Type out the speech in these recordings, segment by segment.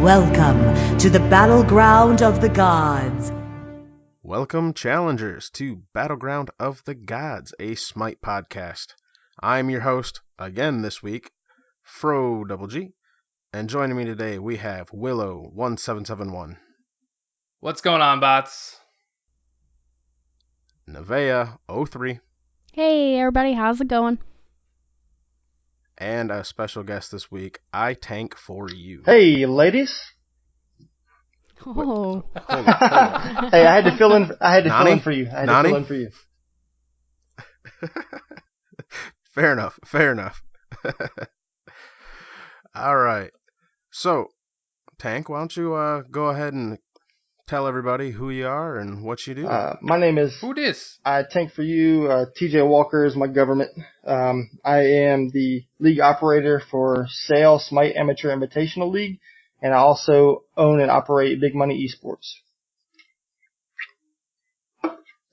Welcome to the Battleground of the Gods. Welcome, challengers, to Battleground of the Gods, a Smite podcast. I'm your host, again this week, Fro Double G, and joining me today we have Willow 1771. What's going on, bots? Nevaeh 03. Hey everybody, how's it going? And a special guest this week, iTank4U. Hey, ladies. Oh. Hold on. Hey, I had to fill in. I had to fill in for you. Fair enough. All right. So, Tank, why don't you go ahead and tell everybody who you are and what you do? My name is Who dis? iTank4U. TJ Walker is my government. I am the league operator for Sale Smite Amateur Invitational League, and I also own and operate Big Money Esports.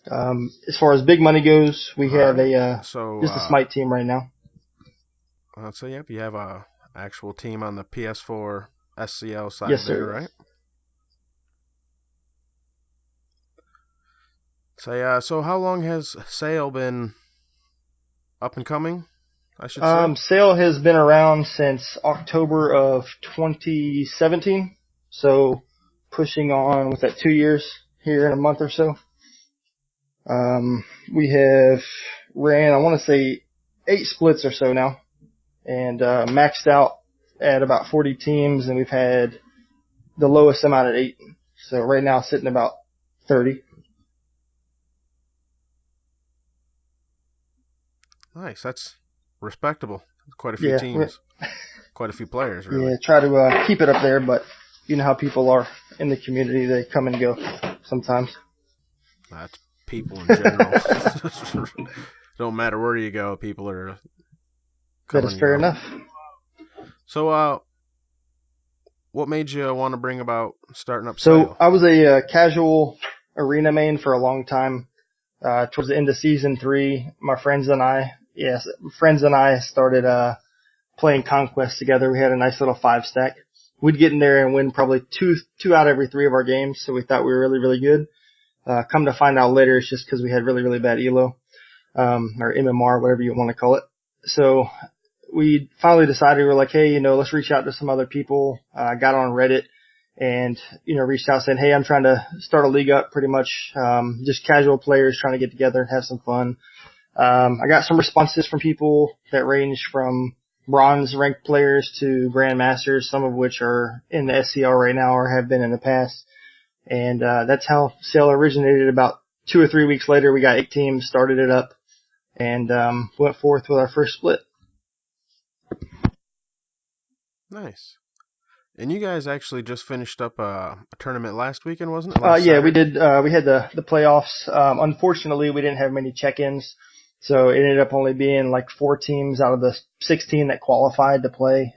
As far as Big Money goes, we have just a Smite team right now. So, yep, you have a actual team on the PS4 SCL side, yes, sir. Right? So how long has Sale been up and coming, I should say? Sale has been around since October of 2017, so pushing on with that 2 years here in a month or so. We have ran, I want to say, 8 splits or so now, and maxed out at about 40 teams, and we've had the lowest amount at 8. So right now sitting about 30. Nice, that's respectable. Quite a few teams, quite a few players, really. Yeah, try to keep it up there, but you know how people are in the community. They come and go sometimes. That's people in general. Don't matter where you go, people are That is fair enough. So, what made you want to bring about starting up So Sale? I was a casual arena main for a long time. Towards the end of season 3, my friends and I started playing Conquest together. We had a nice little 5-stack. We'd get in there and win probably two out of every 3 of our games, so we thought we were really, really good. Come to find out later, it's just because we had really, really bad ELO, or MMR, whatever you want to call it. So we finally decided, we were like, hey, let's reach out to some other people. Got on Reddit and, reached out saying, hey, I'm trying to start a league up, pretty much, just casual players trying to get together and have some fun. I got some responses from people that range from bronze ranked players to grandmasters, some of which are in the SCL right now or have been in the past. And, that's how Sale originated. About 2 or 3 weeks later, we got 8 teams, started it up, and, went forth with our first split. Nice. And you guys actually just finished up a tournament last weekend, wasn't it? Yeah, we did. We had the playoffs. Unfortunately, we didn't have many check-ins, so it ended up only being like 4 teams out of the 16 that qualified to play.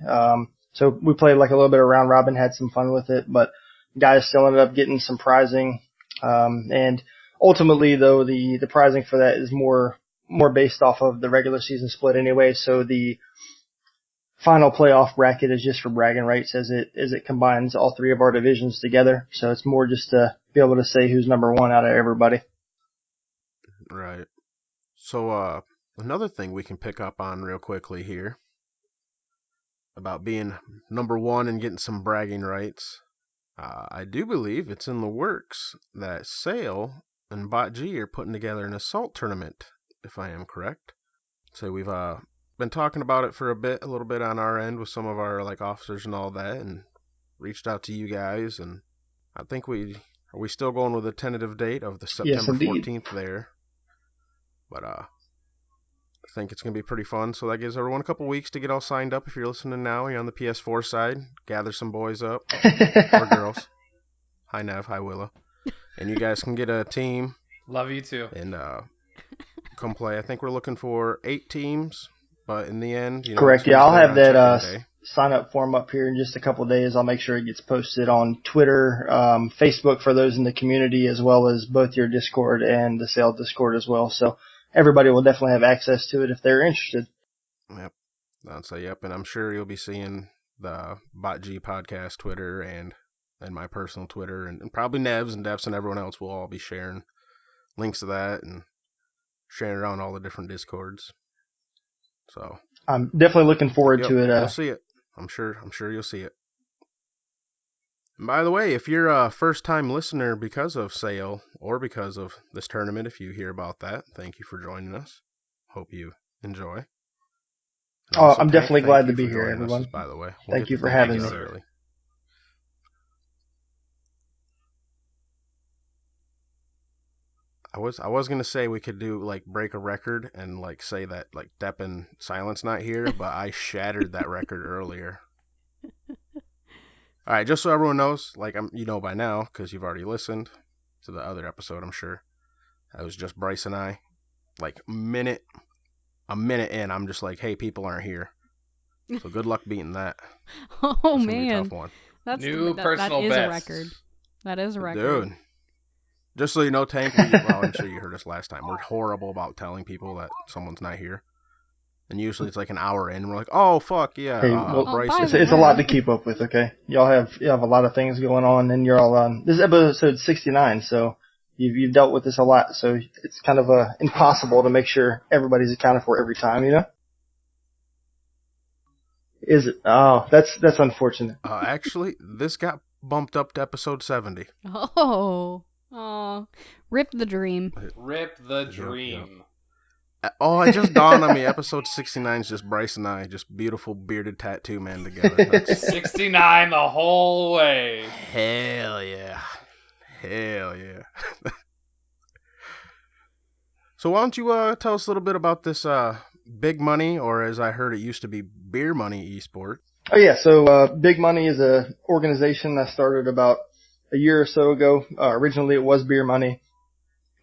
So we played like a little bit of round robin, had some fun with it, but guys still ended up getting some prizing. And ultimately, though, the prizing for that is more based off of the regular season split anyway. So the final playoff bracket is just for bragging rights as it combines all 3 of our divisions together. So it's more just to be able to say who's number 1 out of everybody. Right. So, another thing we can pick up on real quickly here about being number 1 and getting some bragging rights. I do believe it's in the works that Sale and Bot G are putting together an assault tournament, if I am correct. So we've been talking about it for a little bit on our end with some of our officers and all that, and reached out to you guys, and I think are we still going with a tentative date of the September 14th there. But I think it's going to be pretty fun. So that gives everyone a couple weeks to get all signed up. If you're listening now, you're on the PS4 side, gather some boys up, or girls. Hi Nev, hi Willow. And you guys can get a team. Love you too. And come play. I think we're looking for 8 teams. But in the end, correct. Yeah, I'll have that sign up form up here in just a couple of days. I'll make sure it gets posted on Twitter, Facebook for those in the community, as well as both your Discord and the Sale Discord as well. So everybody will definitely have access to it if they're interested. Yep. I'd say yep, and I'm sure you'll be seeing the Bot G podcast Twitter and my personal Twitter, and probably Nev's and Defs and everyone else will all be sharing links to that and sharing it on all the different Discords. So I'm definitely looking forward to it. You'll see it. I'm sure you'll see it. And by the way, if you're a first-time listener because of sale or because of this tournament, if you hear about that, thank you for joining us. Hope you enjoy. I'm definitely glad to be here, everyone. By the way, thank you for having me. Early. I was gonna say we could do like break a record and like say that like Depp and Silence not here, but I shattered that record earlier. All right, just so everyone knows, like you know by now because you've already listened to the other episode, I'm sure. That was just Bryce and I. Like a minute in, I'm just like, hey, people aren't here. So good luck beating that. Oh That's man, gonna be a tough one. that's New that personal is best. a record. That is a record. Dude. Just so you know, Tank, well, I'm sure you heard us last time. We're horrible about telling people that someone's not here. And usually it's like an hour in, and we're like, oh, fuck, yeah. Hey, Bryce it's a lot to keep up with, okay? You have a lot of things going on, and you're all on. This is episode 69, so you've dealt with this a lot, so it's kind of impossible to make sure everybody's accounted for every time, you know? Is it? Oh, that's unfortunate. Actually, this got bumped up to episode 70. Oh, rip the dream. Rip the dream. Oh, it just dawned on me. Episode 69 is just Bryce and I, just beautiful bearded tattoo man together. That's 69 the whole way. hell yeah. Hell yeah. So why don't you tell us a little bit about this Big Money, or as I heard it used to be Beer Money Esport. Oh yeah, so Big Money is a organization that started about a year or so ago. Originally it was Beer Money.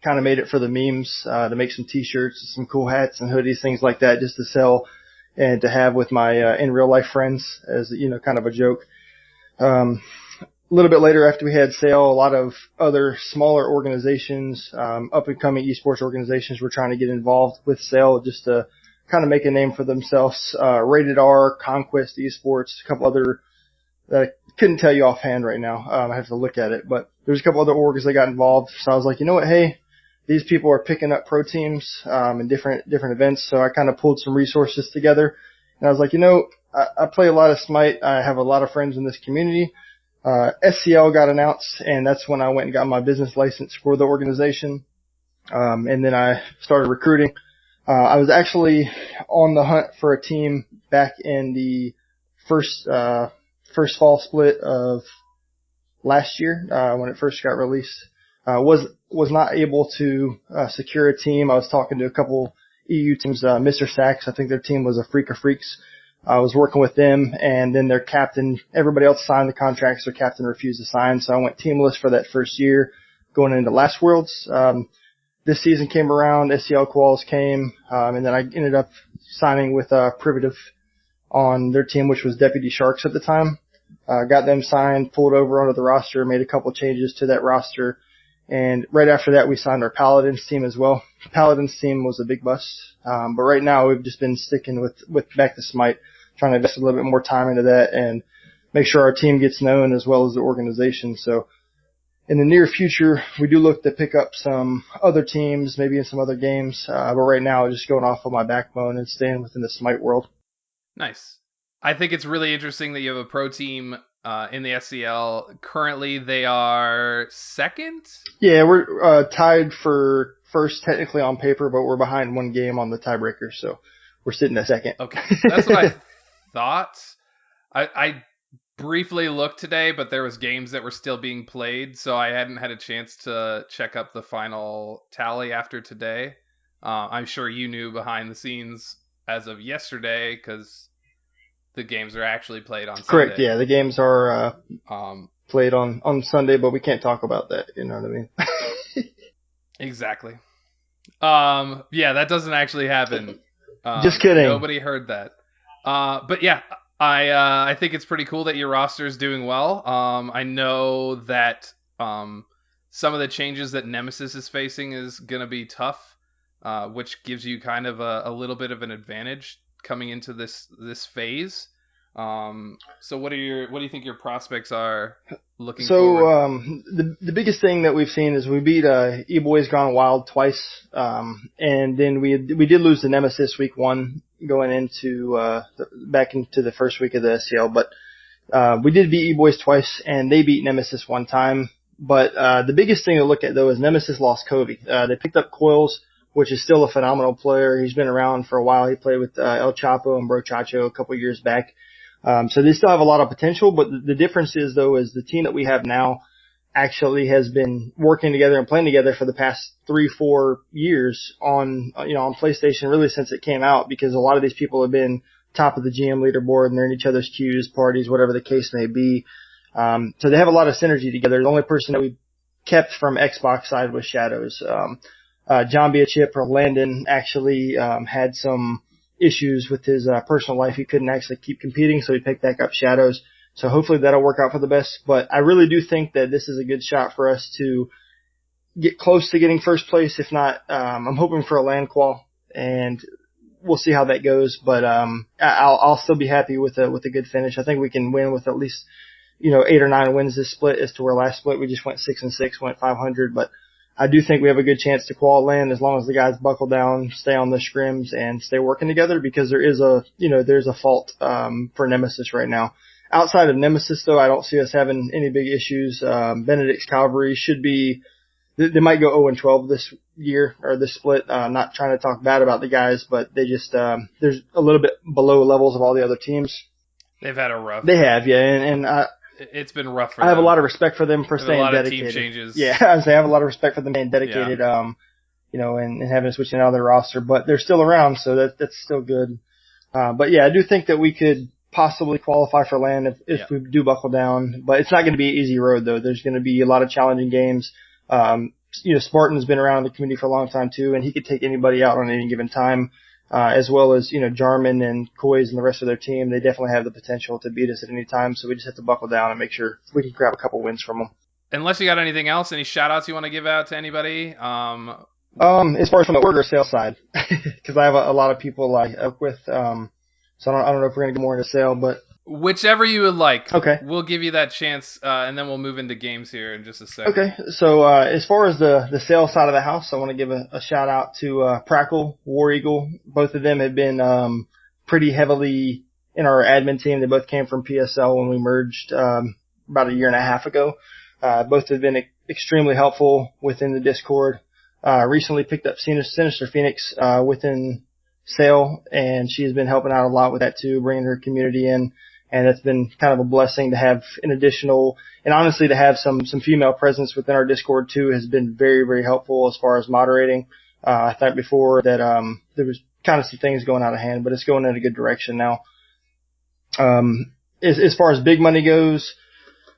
Kind of made it for the memes, to make some t-shirts, some cool hats and hoodies, things like that, just to sell and to have with my in real life friends as, you know, kind of a joke. A little bit later after we had sale, a lot of other smaller organizations, up and coming esports organizations were trying to get involved with sale just to kind of make a name for themselves. Rated R, Conquest Esports, a couple other that I couldn't tell you offhand right now. I have to look at it, but there's a couple other orgs that got involved. So I was like, you know what? Hey, these people are picking up pro teams, in different events. So I kind of pulled some resources together and I was like, you know, I play a lot of Smite. I have a lot of friends in this community. SCL got announced and that's when I went and got my business license for the organization. And then I started recruiting. I was actually on the hunt for a team back in the first fall split of last year, when it first got released. Was not able to secure a team. I was talking to a couple EU teams, Mr. Sachs, I think their team was a Freak of Freaks. I was working with them, and then their captain, everybody else signed the contracts, their captain refused to sign, so I went teamless for that first year going into Last Worlds. This season came around, SCL quals came, and then I ended up signing with Privative on their team, which was Deputy Sharks at the time. Got them signed, pulled over onto the roster, made a couple changes to that roster. And right after that, we signed our Paladins team as well. Paladins team was a big bust. But right now, we've just been sticking with back to Smite, trying to invest a little bit more time into that and make sure our team gets known as well as the organization. So in the near future, we do look to pick up some other teams, maybe in some other games. But right now, just going off of my backbone and staying within the Smite world. Nice. I think it's really interesting that you have a pro team in the SCL. Currently, they are second? Yeah, we're tied for first technically on paper, but we're behind one game on the tiebreaker, so we're sitting at second. Okay, that's what I thought. I briefly looked today, but there was games that were still being played, so I hadn't had a chance to check up the final tally after today. I'm sure you knew behind the scenes as of yesterday, because the games are actually played on Sunday. Correct, yeah. The games are played on Sunday, but we can't talk about that, you know what I mean? Exactly. Yeah, that doesn't actually happen. Just kidding. Nobody heard that. But yeah, I think it's pretty cool that your roster is doing well. I know that some of the changes that Nemesis is facing is going to be tough, which gives you kind of a little bit of an advantage coming into this phase. So what do you think your prospects are looking So forward? the biggest thing that we've seen is we beat E-Boys Gone Wild twice, and then we did lose the Nemesis week 1 going into back into the first week of the SCL, but we did beat E-Boys twice, and they beat Nemesis 1 time. But the biggest thing to look at, though, is Nemesis lost Covey. They picked up Coils, which is still a phenomenal player. He's been around for a while. He played with El Chapo and Bro Chacho a couple years back. So they still have a lot of potential, but the difference is, though, is the team that we have now actually has been working together and playing together for the past 3-4 years on PlayStation, really since it came out, because a lot of these people have been top of the GM leaderboard and they're in each other's queues, parties, whatever the case may be. So they have a lot of synergy together. The only person that we kept from Xbox side was Shadows. John Chip or Landon actually had some issues with his personal life. He couldn't actually keep competing, so he picked back up Shadows. So hopefully that'll work out for the best. But I really do think that this is a good shot for us to get close to getting first place. If not, I'm hoping for a land qual, and we'll see how that goes. But I'll still be happy with a good finish. I think we can win with at least 8 or 9 wins this split, as to where last split we just went 6-6, went 500. But I do think we have a good chance to qual land as long as the guys buckle down, stay on the scrims, and stay working together, because there is there's a fault for Nemesis right now. Outside of Nemesis, though, I don't see us having any big issues. Benedict's Cavalry should be, they might go 0-12 this year, or this split. Not trying to talk bad about the guys, but they just, there's a little bit below levels of all the other teams. They've had a rough. They have, yeah, and it's been rough for I have them. a lot of respect for them for staying dedicated. A lot of team changes. Yeah, I have a lot of respect for them being dedicated, and having switching out of their roster, but they're still around, so that's still good. But yeah, I do think that we could possibly qualify for land if we do buckle down, but it's not going to be an easy road, though. There's going to be a lot of challenging games. Spartan's been around in the community for a long time too, and he could take anybody out on any given time. As well as, Jarman and Coys and the rest of their team. They definitely have the potential to beat us at any time, so we just have to buckle down and make sure we can grab a couple wins from them. Unless you got anything else, any shout-outs you want to give out to anybody? As far as from the order sales side, because I have a lot of people I work with, so I don't know if we're going to get more into sale, but... Whichever you would like. Okay. We'll give you that chance, and then we'll move into games here in just a second. Okay. So, as far as the sales side of the house, I want to give a shout out to Prackle, War Eagle. Both of them have been pretty heavily in our admin team. They both came from PSL when we merged about a year and a half ago. Both have been extremely helpful within the Discord. Recently picked up Sinister Phoenix within sale, and she's been helping out a lot with that too, bringing her community in. And it's been kind of a blessing to have an additional, and honestly to have some female presence within our Discord too has been very, very helpful as far as moderating. I thought before that there was kind of some things going out of hand, but it's going in a good direction now. As far as big money goes,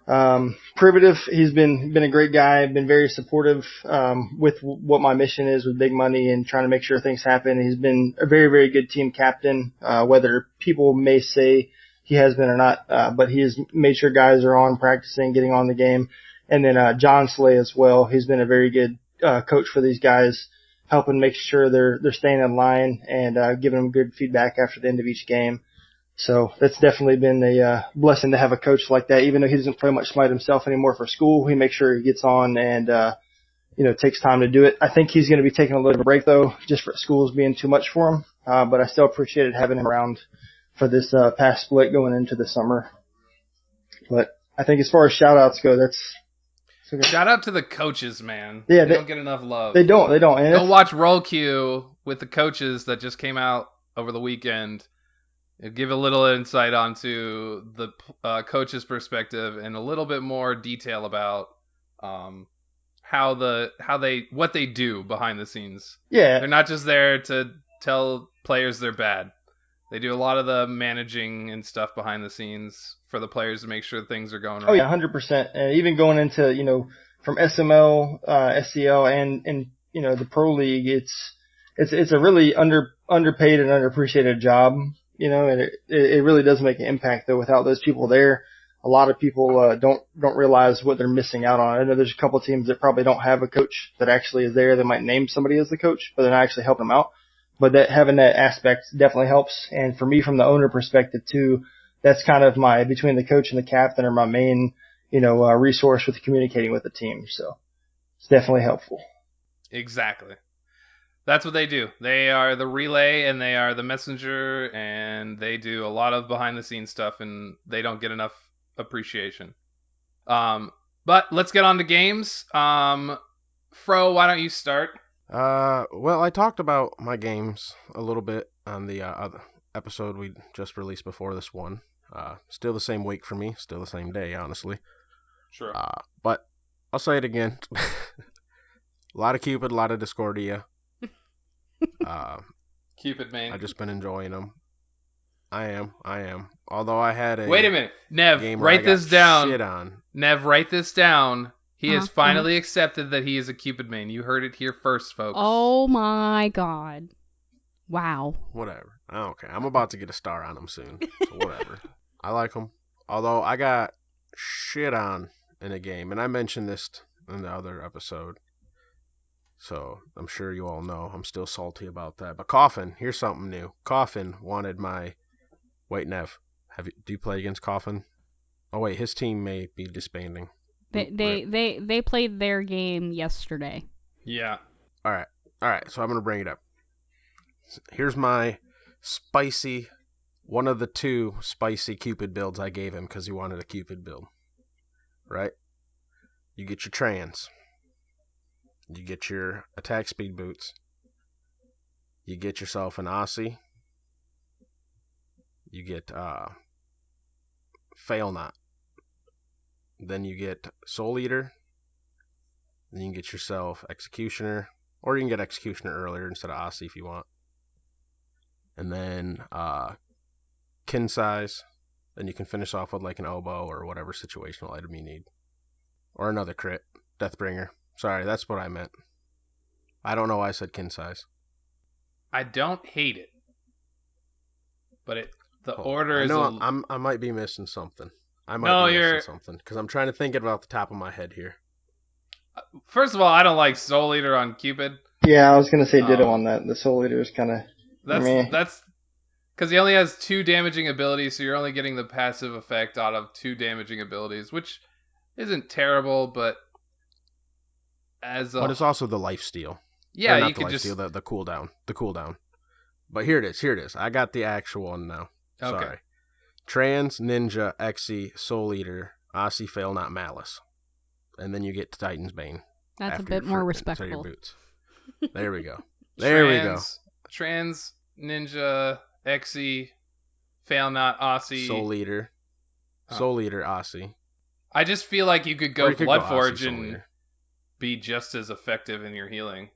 Privative, he's been a great guy, been very supportive with what my mission is with big money and trying to make sure things happen. He's been a very, very good team captain, whether people may say he has been or not, but he has made sure guys are on practicing, getting on the game. And then John Slay as well. He's been a very good coach for these guys, helping make sure they're staying in line and giving them good feedback after the end of each game. So that's definitely been a blessing to have a coach like that. Even though he doesn't play much Smite himself anymore for school, he makes sure he gets on and takes time to do it. I think he's going to be taking a little bit of a break though, just for school's being too much for him. But I still appreciated having him around for this past split going into the summer. But I think as far as shout outs go, that's okay. Shout out to the coaches, man. Yeah, they don't get enough love. They don't. And go watch Roll Q with the coaches that just came out over the weekend. It'll give a little insight onto the coach's perspective and a little bit more detail about what they do behind the scenes. Yeah. They're not just there to tell players they're bad. They do a lot of the managing and stuff behind the scenes for the players to make sure things are going right. Oh yeah, 100%. Even going into, from SML, SCL and the Pro League, it's a really underpaid and underappreciated job, and it really does make an impact though. Without those people there, a lot of people don't realize what they're missing out on. I know there's a couple teams that probably don't have a coach that actually is there. They might name somebody as the coach, but they're not actually helping them out. But having that aspect definitely helps. And for me, from the owner perspective too, that's kind of between the coach and the captain are my main, resource with communicating with the team. So it's definitely helpful. Exactly. That's what they do. They are the relay and they are the messenger, and they do a lot of behind the scenes stuff, and they don't get enough appreciation. But let's get on to games. Fro, why don't you start? Well, I talked about my games a little bit on the other episode we just released before this one. Still the same week for me, still the same day, honestly. Sure. But I'll say it again. A lot of Cupid, a lot of Discordia. Cupid main. I've just been enjoying them. I am. Although I had a Wait a minute, Nev, game where I write this got down. shit on. Nev, write this down. He has Uh-huh, finally accepted that he is a Cupid main. You heard it here first, folks. Oh my god. Wow. Whatever. I don't care. I'm about to get a star on them soon. So whatever. I like them. Although I got shit on in a game, and I mentioned this in the other episode. So I'm sure you all know I'm still salty about that. But Coffin, here's something new. Coffin wanted my... Wait, Nev, do you play against Coffin? Oh wait, his team may be disbanding. They played their game yesterday. Yeah. All right. So I'm gonna bring it up. Here's my spicy, one of the 2 spicy Cupid builds I gave him because he wanted a Cupid build. Right? You get your trans. You get your attack speed boots. You get yourself an Aussie. You get Fail Not. Then you get Soul Eater. Then you can get yourself Executioner. Or you can get Executioner earlier instead of Aussie if you want. And then Kin Size. Then you can finish off with like an Oboe or whatever situational item you need. Or another crit. Deathbringer. Sorry, that's what I meant. I don't know why I said Kin Size. I don't hate it. But the order is... I might be missing something. Missing something. Because I'm trying to think about the top of my head here. First of all, I don't like Soul Eater on Cupid. Yeah, I was going to say ditto on that. The Soul Eater is kind of... That's because he only has 2 damaging abilities, so you're only getting the passive effect out of 2 damaging abilities, which isn't terrible, but But it's also the lifesteal. Yeah, not you the could just... the cooldown. But here it is. I got the actual one now. Okay. Sorry. Trans, Ninja, Exy, Soul Eater, Aussie, Fail Not, Malice. And then you get Titan's Bane. That's a bit more respectful. Your boots. There we go. Trans, Ninja, Exy, Fail Not, Aussie. Soul Eater. Soul Eater, Aussie. I just feel like you could go Bloodforge and Eater. Be just as effective in your healing.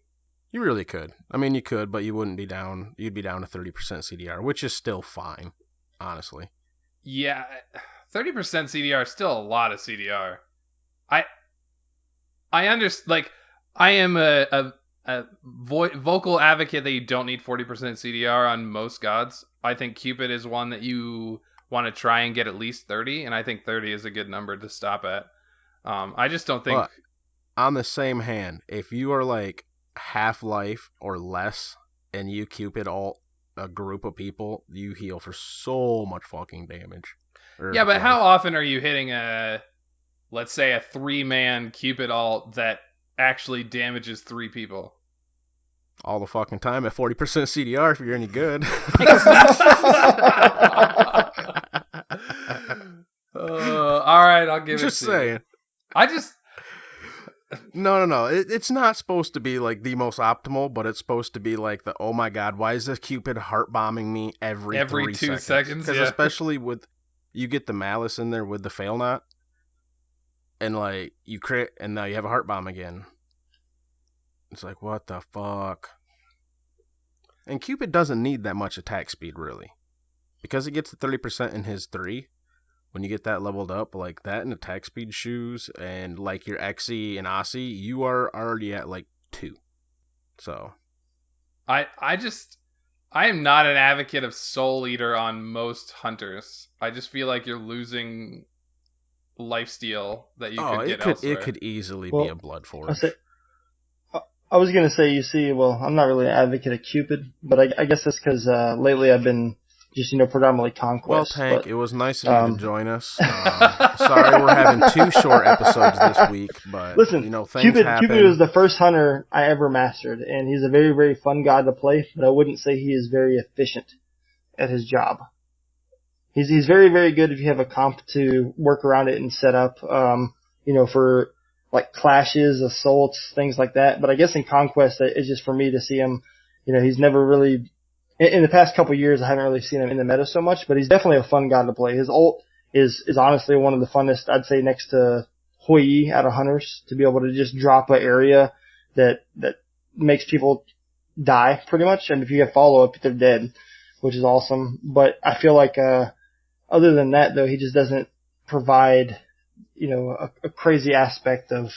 You really could. I mean, you could, but you wouldn't be down. You'd be down to 30% CDR, which is still fine, honestly. Yeah, 30% CDR is still a lot of CDR. I understand. Like, I am a vocal advocate that you don't need 40% CDR on most gods. I think Cupid is one that you want to try and get at least 30, and I think 30 is a good number to stop at. I just don't think... But on the same hand, if you are like half-life or less and you Cupid a group of people, you heal for so much fucking damage. Yeah, but how often are you hitting let's say a 3-man Cupid ult that actually damages 3 people? All the fucking time at 40% CDR if you're any good. All right, I'll give just it to saying. You. I just... No. It's not supposed to be like the most optimal, but it's supposed to be like the, oh my god, why is this Cupid heart bombing me every 2 seconds? Because especially with, you get the Malice in there with the Fail Not, and like you crit, and now you have a heart bomb again. It's like, what the fuck? And Cupid doesn't need that much attack speed, really. Because he gets the 30% in his 3, when you get that leveled up, like that and attack speed shoes, and like your Exy and Aussie, you are already at like 2. So. I am not an advocate of Soul Eater on most hunters. I just feel like you're losing lifesteal that you could get elsewhere. It could easily be a Bloodforge. I was going to say, I'm not really an advocate of Cupid, but I guess that's because lately I've been just predominantly Conquest. Well, Tank, but, it was nice of you to join us. Sorry we're having 2 short episodes this week, but listen, things happen. Cupid was the first hunter I ever mastered, and he's a very, very fun god to play, but I wouldn't say he is very efficient at his job. He's very, very good if you have a comp to work around it and set up, for like clashes, assaults, things like that. But I guess in Conquest, it's just for me to see him, he's never really, in the past couple of years, I haven't really seen him in the meta so much, but he's definitely a fun god to play. His ult is honestly one of the funnest, I'd say, next to Hoi out of hunters, to be able to just drop an area that makes people die pretty much. And if you get follow up, they're dead, which is awesome. But I feel like, other than that, though, he just doesn't provide, a crazy aspect of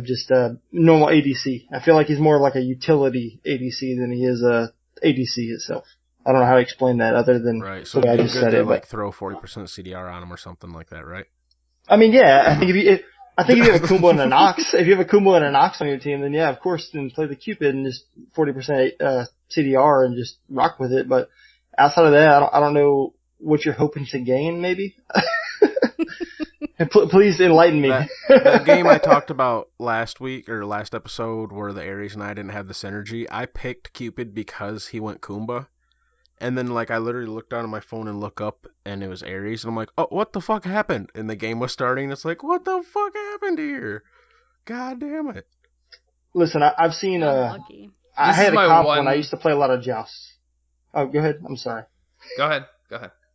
just a normal ADC. I feel like he's more like a utility ADC than he is a ADC itself. I don't know how to explain that other than right. So the way I just said it. Like throw 40% CDR on him or something like that, right? I mean, yeah. I think if you have a Kumbo and a Nox, on your team, then yeah, of course, then play the Cupid and just 40% CDR and just rock with it. But outside of that, I don't know what you're hoping to gain, maybe. Please enlighten me. That game I talked about last week or last episode where the Ares and I didn't have the synergy, I picked Cupid because he went Kumba. And then I literally looked down at my phone and look up and it was Ares. And I'm like, oh, what the fuck happened? And the game was starting. It's like, what the fuck happened here? God damn it. Listen, I've seen I had a comp when I used to play a lot of jousts. Oh, go ahead. I'm sorry. Go ahead.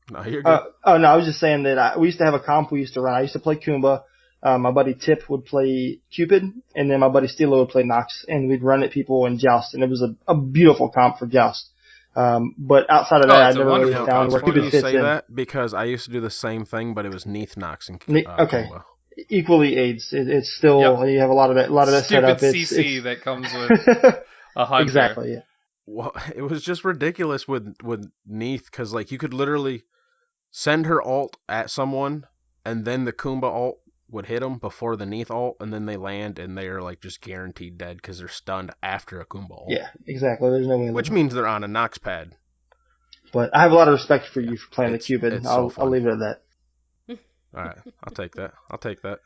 No, you're good. No, I was just saying that we used to have a comp we used to run. I used to play Kumba. My buddy Tip would play Cupid, and then my buddy Steelo would play Nox, and we'd run at people in Joust, and it was a beautiful comp for Joust. But outside of that, I never really found where Cupid fits in. That because I used to do the same thing, but it was Neath Nox and okay. Kumba. Equally aids. It's still you have a lot of that setup. Stupid CC that comes with a hunter. Exactly. Yeah. Well, it was just ridiculous with Neath because you could literally send her ult at someone, and then the Kumba ult would hit them before the Neath ult, and then they land, and they're just guaranteed dead because they're stunned after a Kumba ult. Yeah, exactly. There's no way. Which means they're on a Nox pad. But I have a lot of respect for you for playing the Cupid. I'll leave it at that. All right, I'll take that.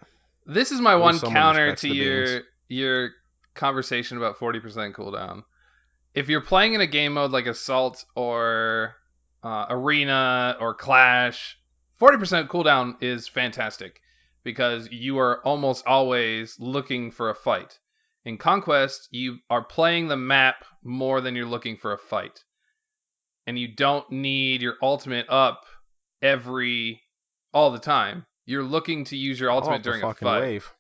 This is my one counter to your conversation about 40% cooldown. If you're playing in a game mode like Assault or Arena or Clash, 40% cooldown is fantastic because you are almost always looking for a fight. In Conquest, you are playing the map more than you're looking for a fight. And you don't need your ultimate up all the time. You're looking to use your ultimate during a fight. Wave.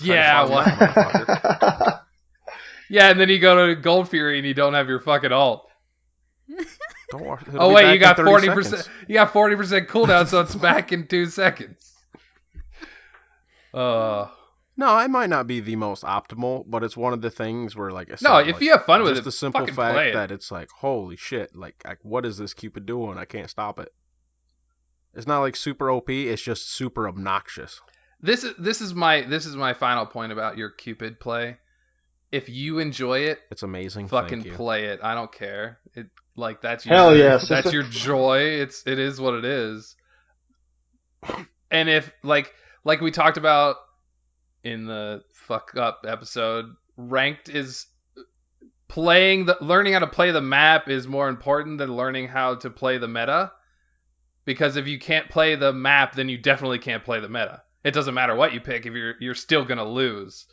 Yeah, well. Yeah, and then you go to Gold Fury and you don't have your fucking ult. Don't worry. Oh wait, you got 40%. You got 40% cooldown, so it's back in 2 seconds. No, it might not be the most optimal, but it's one of the things where, if you have fun with it, the simple fucking fact play it. that it's holy shit, what is this Cupid doing? I can't stop it. It's not super OP. It's just super obnoxious. This is my final point about your Cupid play. If you enjoy it, it's amazing. Fucking play it. I don't care. That's your hell yes. That's your joy. It is what it is. And if like we talked about in the fuck up episode, ranked is learning how to play the map is more important than learning how to play the meta. Because if you can't play the map, then you definitely can't play the meta. It doesn't matter what you pick if you're still gonna lose.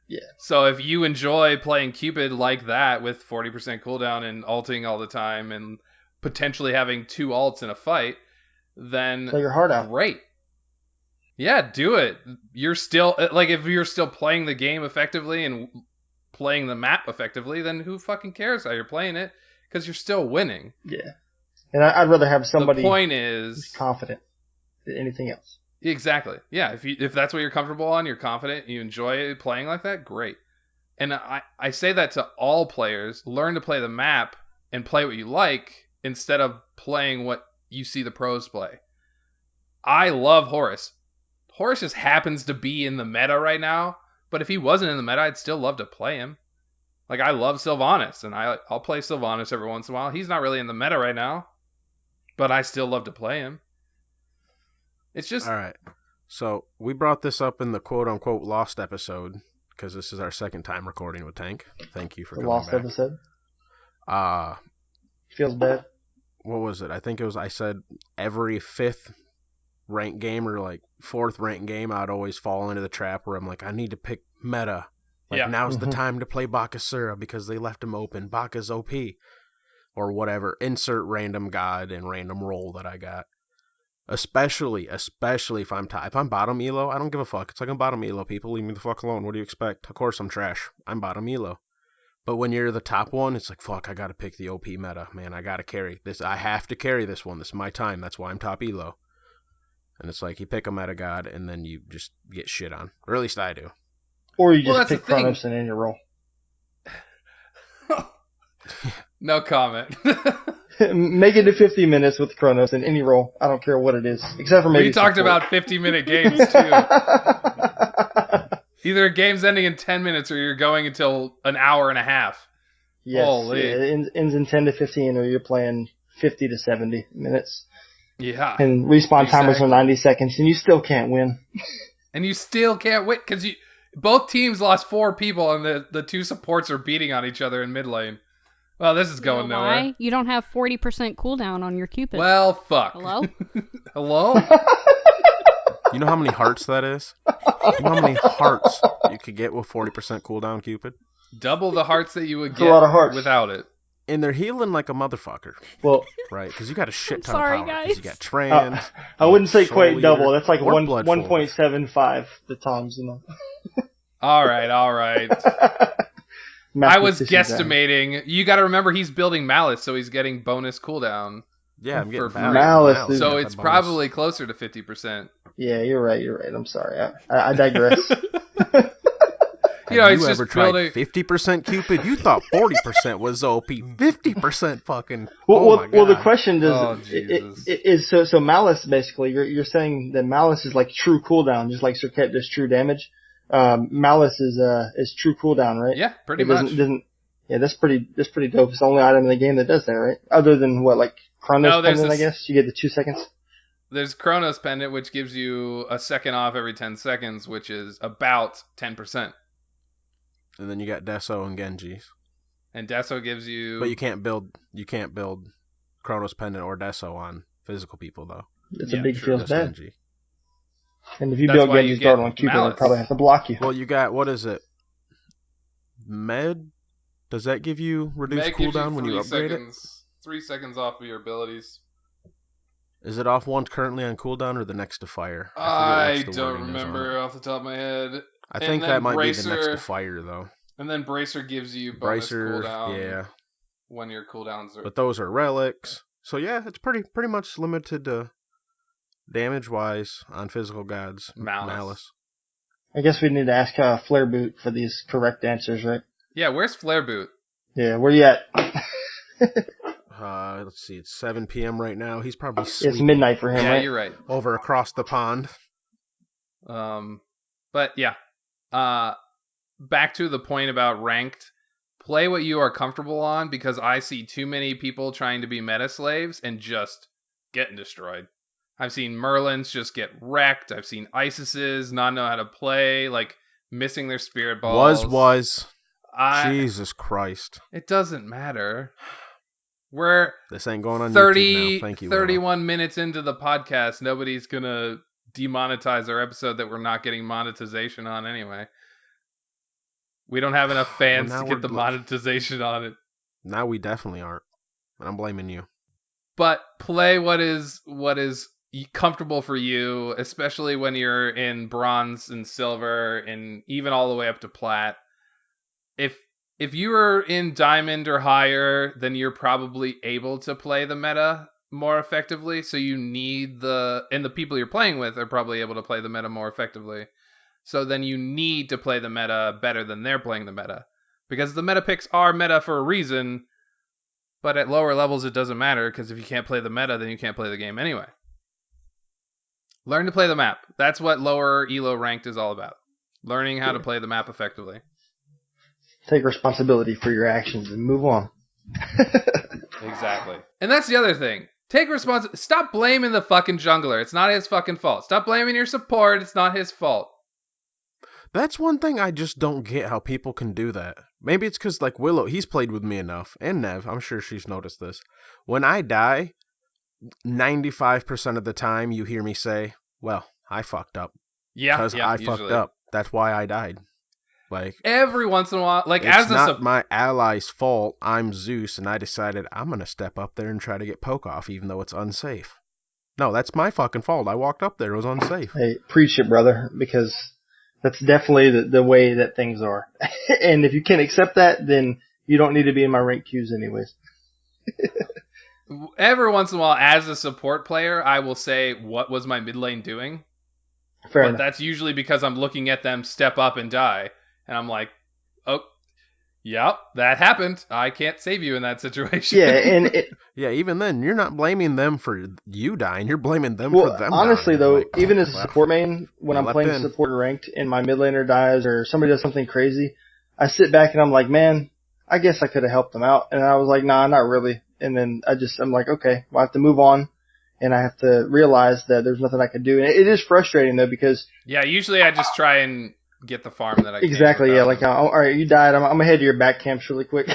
Yeah. So if you enjoy playing Cupid like that with 40% cooldown and ulting all the time and potentially having 2 ults in a fight, then play your heart out. Great. Yeah, do it. You're still if you're still playing the game effectively and playing the map effectively, then who fucking cares how you're playing it? Because you're still winning. Yeah. And I'd rather have somebody the point is who's confident than anything else. Exactly. Yeah, if that's what you're comfortable on, you're confident, you enjoy playing like that, great. And I say that to all players, learn to play the map and play what you like instead of playing what you see the pros play. I love Horus. Horus just happens to be in the meta right now, but if he wasn't in the meta, I'd still love to play him. I love Sylvanas, and I'll play Sylvanas every once in a while. He's not really in the meta right now. but I still love to play him. It's just All right. So we brought this up in the quote-unquote lost episode because this is our second time recording with Tank. Thank you for The coming lost back. episode. Uh, Feels bad. what was it? I think it was, I said every 5th ranked game or like 4th ranked game, I'd always fall into the trap where I'm like, I need to pick meta. Like, Yeah. now's the Mhm. time to play Bakasura because they left him open. Baka's OP. Or whatever. Insert random god and random roll that I got. Especially if I'm bottom elo, I don't give a fuck. It's like I'm bottom elo, people. Leave me the fuck alone. What do you expect? Of course I'm trash. I'm bottom elo. But when you're the top one, it's like, fuck, I gotta pick the OP meta. Man, I gotta carry this. I have to carry this one. This is my time. That's why I'm top elo. And it's like, you pick a meta god, and then you just get shit on. Or at least I do. Or you Well, just that's pick the thing. Kronos and end your roll. no comment. Make it to 50 minutes with Kronos in any roll. I don't care what it is, except for maybe We talked support. about 50-minute games too. Either a game's ending in 10 minutes or you're going until an hour and a half. Yes, Holy. it ends in 10 to 15, or you're playing 50 to 70 minutes. Yeah. And respawn timers are Exactly. 90 seconds, and you still can't win. And you still can't win because both teams lost 4 people and the 2 supports are beating on each other in mid lane. Well, this is going You know nowhere. why? You don't have 40% cooldown on your Cupid. Well, fuck. Hello? Hello? You know how many hearts that is? You know how many hearts you could get with 40% cooldown, Cupid? Double the hearts that you would It's get a lot of hearts. without it. And they're healing like a motherfucker, Well, right? Because you got a shit I'm ton sorry, of power. 'Cause guys. you got trans. I wouldn't say Soul quite Eater, double. That's like or 1.75 the times, you know. All right. I was guesstimating. You got to remember he's building Malice, so he's getting bonus cooldown. Yeah, I'm getting For value. Malice, dude. So got it's the bonus. probably closer to 50%. Yeah, you're right. I'm sorry. I digress. You know, Have it's you just ever tried building. 50% Cupid? You thought 40% was OP. 50% fucking. Well, my well, the God. question Oh, is so Malice basically. You're saying that Malice is like true cooldown, just like Circuit does true damage. Malice is true cooldown, right? Yeah, pretty It much. doesn't. Yeah, that's pretty dope. It's the only item in the game that does that, right? Other than what, like Chronos No, there's Pendant, I this- guess you get the 2 seconds. There's Chronos Pendant, which gives you a second off every 10 seconds, which is about 10%. And then you got Deso and Genji's. And Deso gives you. But you can't build Chronos Pendant or Deso on physical people, though. It's Yeah, a big true. feels Just bad. Genji. And if you That's build why you Genji's get Guard on Cupid, they Malice. probably have to block you. Well, you got, what is it? Med? Does that give you reduced Meg gives cooldown when you 3 upgrade seconds, 3 seconds off of your abilities. it? Is it off one currently on cooldown or the next to fire? I forget which the don't wording is on remember it. off the top of my head. I And think then that might be the next to Bracer- fire, though. And then Bracer gives you bonus Bracer, cooldown yeah. when your cooldowns are. But those are relics. So yeah, it's pretty much limited to damage-wise on physical gods. Malice. I guess we need to ask Flare Boot for these correct answers, right? Yeah, where's Flare Boot? Yeah, where you at? Let's see, it's 7 p.m. right now. He's probably It's sleeping midnight for him, Yeah, right? you're right. over across the pond. But yeah. Back to the point about ranked. Play what you are comfortable on, because I see too many people trying to be meta slaves and just getting destroyed. I've seen Merlins just get wrecked. I've seen Isises not know how to play, like missing their spirit balls. Jesus Christ. It doesn't matter. We're This ain't going on 30, YouTube now. Thank you, Willow. 31 minutes into the podcast. Nobody's going to demonetize our episode that we're not getting monetization on anyway. We don't have enough fans Well, to now get the we're- monetization on it. Now we definitely aren't. And I'm blaming you. But play what is comfortable for you, especially when you're in bronze and silver and even all the way up to plat. If you are in diamond or higher, then you're probably able to play the meta more effectively. So you need and the people you're playing with are probably able to play the meta more effectively. So then you need to play the meta better than they're playing the meta. Because the meta picks are meta for a reason, but at lower levels it doesn't matter, because if you can't play the meta, then you can't play the game anyway. Learn to play the map. That's what lower elo ranked is all about. Learning how to play the map effectively. Take responsibility for your actions and move on. Exactly. And that's the other thing. Take responsibility. Stop blaming the fucking jungler. It's not his fucking fault. Stop blaming your support. It's not his fault. That's one thing I just don't get how people can do that. Maybe it's because, like, Willow, he's played with me enough, and Nev, I'm sure she's noticed this. When I die, 95% of the time you hear me say, well, I fucked up. Yeah, Because I fucked up. That's why I died. Like, every once in a while, like, it's as not my ally's fault. I'm Zeus, and I decided I'm going to step up there and try to get poke off, even though it's unsafe. No, that's my fucking fault. I walked up there. It was unsafe. Hey, preach it, brother, because that's definitely the way that things are. And if you can't accept that, then you don't need to be in my rank queues anyways. every once in a while, as a support player, I will say, what was my mid lane doing? Fair But enough. that's usually because I'm looking at them step up and die. And I'm like, oh, yep, that happened. I can't save you in that situation. Yeah, and Yeah, even then, you're not blaming them for you dying. You're blaming them well, for them honestly dying. though, Like, even as a well, support main, when you I'm leapt playing in. support ranked and my mid laner dies or somebody does something crazy, I sit back and I'm like, man, I guess I could have helped them out. And I was like, nah, not really. And then I'm like, okay, well, I have to move on. And I have to realize that there's nothing I can do. And it is frustrating though because Yeah, usually I just try and get the farm that I can. exactly, yeah, without like, them. all right, you died. I'm gonna head to your back camps really quick.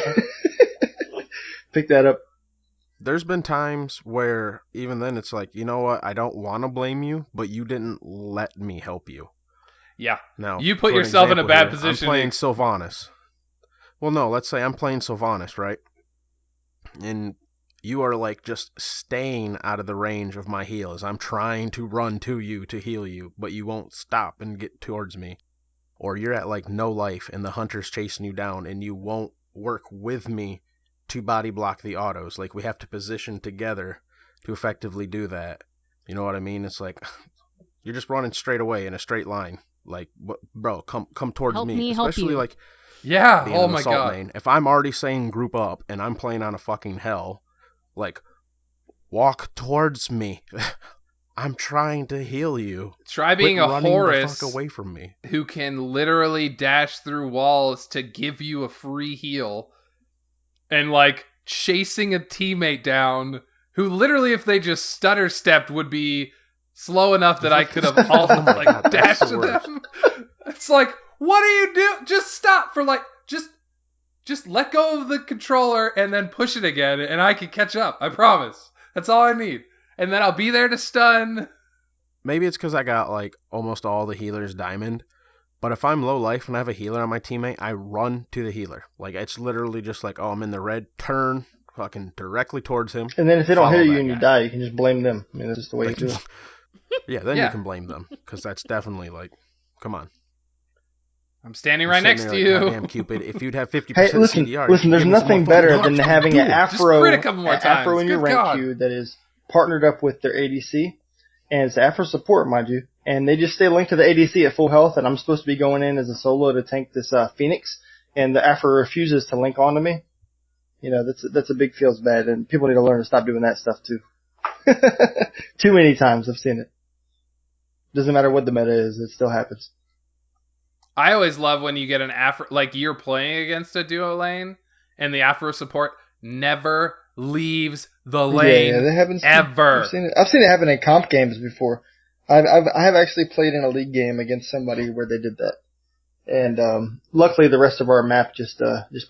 Pick that up. There's been times where even then it's like, you know what? I don't want to blame you, but you didn't let me help you. Yeah. Now, You put for an yourself in a example bad here, position. I'm playing Sylvanas. Well, no, let's say I'm playing Sylvanas, right? And you are like just staying out of the range of my heal as I'm trying to run to you to heal you, but you won't stop and get towards me. Or you're at like no life and the hunter's chasing you down and you won't work with me to body block the autos. Like, we have to position together to effectively do that. You know what I mean? It's like you're just running straight away in a straight line. Like, bro, come towards Help me. me help Especially you. like Yeah. being Oh an my assault god. main. If I'm already saying group up and I'm playing on a fucking hell, like, walk towards me. I'm trying to heal you. Try being Quit a running the Horus fuck away from me. who can literally dash through walls to give you a free heal, and like chasing a teammate down who literally, if they just stutter stepped, would be slow enough that I could have also Oh my like God, that's dashed the to worst. them. It's like, what do you do? Just stop for like just let go of the controller and then push it again, and I can catch up. I promise. That's all I need. And then I'll be there to stun. Maybe it's because I got like almost all the healers diamond. But if I'm low life and I have a healer on my teammate, I run to the healer. Like, it's literally just like, oh, I'm in the red, turn fucking directly towards him. And then if they don't Follow hear you that and you guy. die, you can just blame them. I mean, that's just the way you do it. Yeah, then Yeah. you can blame them. Because that's definitely like, come on. I'm standing You're right sitting next there to like, you. goddamn Cupid, if you'd have 50% Hey, listen, CDR, there's give me some nothing more better fucking than knowledge. having Do an it. Afro, crit a couple more Afro times. in your Good rank God. queue that is partnered up with their ADC, and it's Afro support, mind you, and they just stay linked to the ADC at full health, and I'm supposed to be going in as a solo to tank this Phoenix, and the Afro refuses to link onto me. You know, that's a big feels bad, and people need to learn to stop doing that stuff too. Too many times I've seen it. Doesn't matter what the meta is, it still happens. I always love when you get an Afro, like you're playing against a duo lane, and the Afro support never leaves the lane Yeah, that happens too. ever. I've seen it happen in comp games before. I have actually played in a league game against somebody where they did that, and luckily the rest of our map just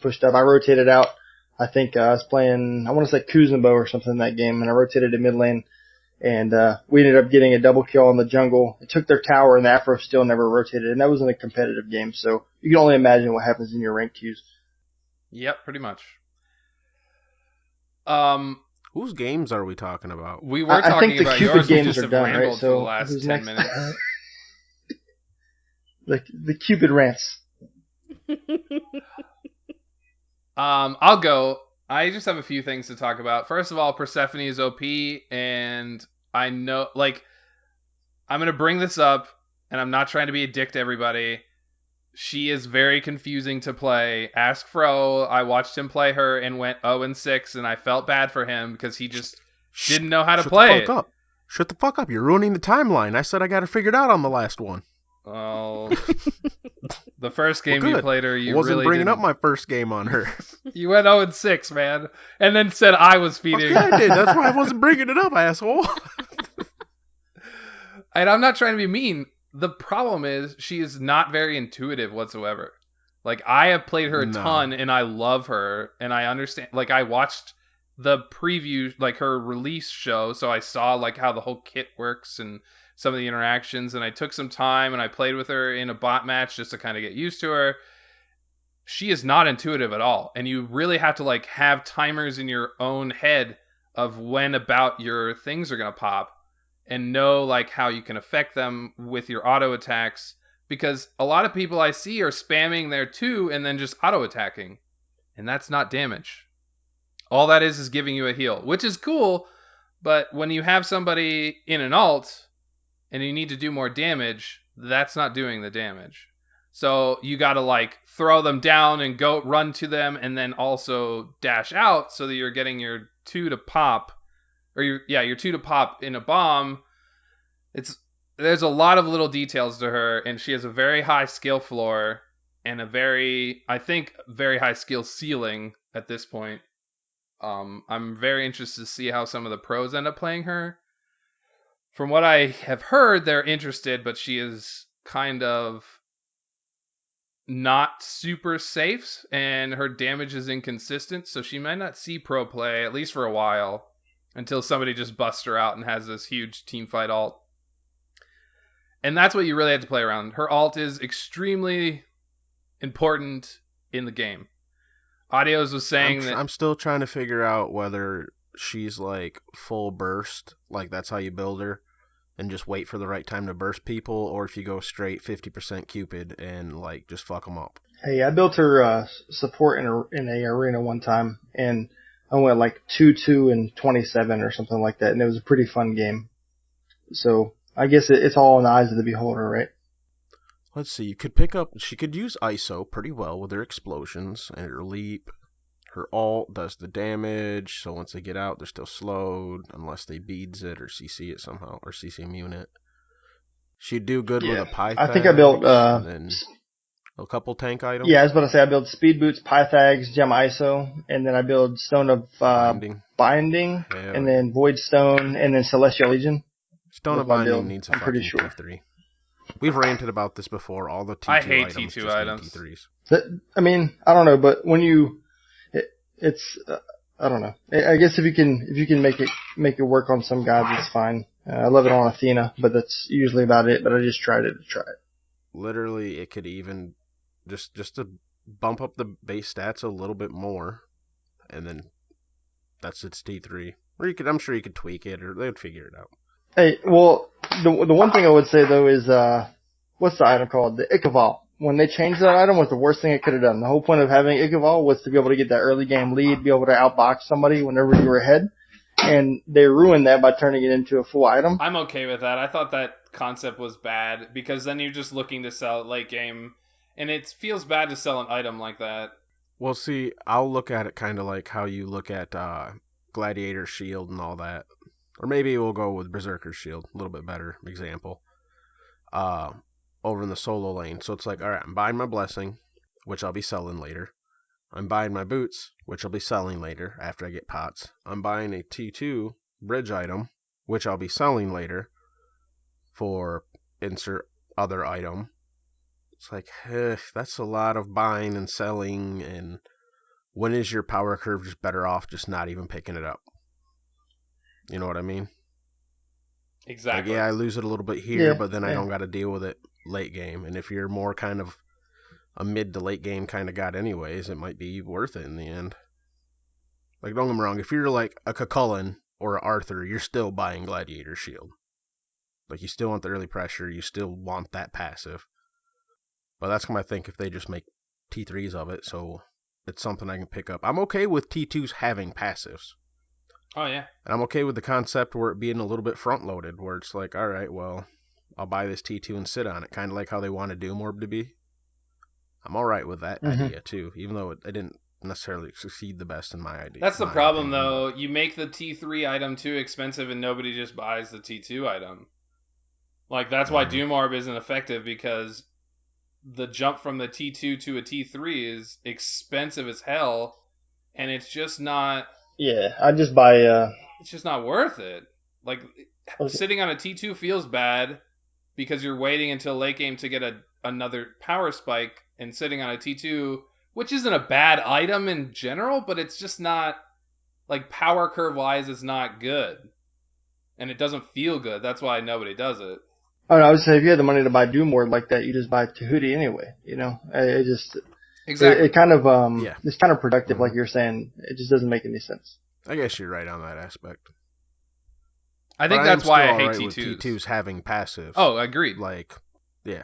pushed up. I rotated out. I think I was playing, I want to say Kuzenbo or something in that game, and I rotated to mid lane, and we ended up getting a double kill in the jungle. It took their tower, and the Afro still never rotated, and that was in a competitive game, so you can only imagine what happens in your rank queues. Yep, pretty much. Whose games are we talking about? We were I talking think the about Cupid yours. We games just are have done, rambled right? for the So last who's 10 next? minutes. The Cupid rants. I'll go. I just have a few things to talk about. First of all, Persephone is OP, and I know, like, I'm going to bring this up, and I'm not trying to be a dick to everybody. She is very confusing to play. Ask Fro. I watched him play her and went 0-6, and I felt bad for him because he just didn't know how to play the it. fuck up. Shut the fuck up. You're ruining the timeline. I said I got it figured out on the last one. Oh, The first game Well, you good. played her, you I wasn't really bringing didn't. up my first game on her. You went 0-6, man, and then said I was feeding. Yeah, I did. That's why I wasn't bringing it up, asshole. And I'm not trying to be mean. The problem is she is not very intuitive whatsoever. Like, I have played her a No. ton, and I love her, and I understand. Like, I watched the preview, like her release show, so I saw like how the whole kit works and some of the interactions, and I took some time and I played with her in a bot match just to kind of get used to her. She is not intuitive at all, and you really have to like have timers in your own head of when about your things are gonna pop, and know like how you can affect them with your auto attacks, because a lot of people I see are spamming their 2 and then just auto attacking, and that's not damage. All that is giving you a heal, which is cool, but when you have somebody in an alt and you need to do more damage, that's not doing the damage. So you got to like throw them down and go run to them and then also dash out so that you're getting your 2 to pop, or your 2 to pop in a bomb. There's a lot of little details to her, and she has a very high skill floor and very high skill ceiling at this point. I'm very interested to see how some of the pros end up playing her. From what I have heard, they're interested, but she is kind of not super safe, and her damage is inconsistent, so she might not see pro play, at least for a while, until somebody just busts her out and has this huge teamfight alt. And that's what you really have to play around. Her alt is extremely important in the game. Audios was saying I'm still trying to figure out whether she's like full burst, like that's how you build her, and just wait for the right time to burst people, or if you go straight 50% Cupid and like just fuck them up. Hey, I built her support in a arena one time, and I went like 2-2 and 27 or something like that, and it was a pretty fun game. So I guess it's all in the eyes of the beholder, right? Let's see, she could use ISO pretty well with her explosions and her leap. Her alt does the damage, so once they get out, they're still slowed, unless they beads it or CC it somehow, or CC immune it. She'd do good with a Pythag. I think I built and then a couple tank items. Yeah, I was about to say I build speed boots, Pythags, gem ISO, and then I build stone of binding and then void stone, and then celestial legion. Stone of binding needs a fucking sure. T3. We've ranted about this before. All the T2 I hate items T2 just items. need T3s. I mean, I don't know, but when it's I don't know. I guess if you can make it work on some gods, it's fine. I love it on Athena, but that's usually about it. But I just tried it to try it. Literally, it could even just to bump up the base stats a little bit more, and then that's its T3. Or I'm sure you could tweak it, or they'd figure it out. Hey, well, the one thing I would say though is what's the item called? The Ikaval. When they changed that item, was the worst thing it could have done. The whole point of having Ikaval was to be able to get that early game lead, be able to outbox somebody whenever you were ahead, and they ruined that by turning it into a full item. I'm okay with that. I thought that concept was bad, because then you're just looking to sell it late game, and it feels bad to sell an item like that. Well, see, I'll look at it kind of like how you look at Gladiator Shield and all that. Or maybe we'll go with Berserker Shield, a little bit better example. Over in the solo lane. So it's like, alright, I'm buying my Blessing, which I'll be selling later. I'm buying my Boots, which I'll be selling later after I get pots. I'm buying a T2 bridge item, which I'll be selling later for insert other item. It's like, that's a lot of buying and selling, and when is your power curve just better off just not even picking it up? You know what I mean? Exactly. Like, yeah, I lose it a little bit here, but then I don't got to deal with it late game. And if you're more kind of a mid to late game kind of god anyways, it might be worth it in the end. Like, don't get me wrong, if you're like a Cucullin or an Arthur, you're still buying Gladiator Shield. Like, you still want the early pressure, you still want that passive. But that's what I think if they just make T3s of it, so it's something I can pick up. I'm okay with T2s having passives. Oh, yeah. And I'm okay with the concept where it being a little bit front-loaded, where it's like, all right, well, I'll buy this T2 and sit on it, kind of like how they wanted Doomorb to be. I'm all right with that idea, too, even though it didn't necessarily succeed the best in my idea. That's the problem, though. You make the T3 item too expensive and nobody just buys the T2 item. Like, that's why Doomorb isn't effective, because the jump from the T2 to a T3 is expensive as hell, and it's just not. Yeah, I just buy. It's just not worth it. Like Okay. sitting on a T2 feels bad because you're waiting until late game to get another power spike, and sitting on a T2, which isn't a bad item in general, but it's just not, like, power curve wise, it's not good. And it doesn't feel good. That's why nobody does it. Oh, no, I would say if you had the money to buy Doom Ward like that, you just buy Tahuti anyway. You know, it just Exactly. it kind of Yeah. it's kind of productive, like you're saying. It just doesn't make any sense. I guess you're right on that aspect. I think But that's why I am hate still alright T2s. with T2s having passive. Oh, agreed. Like, yeah.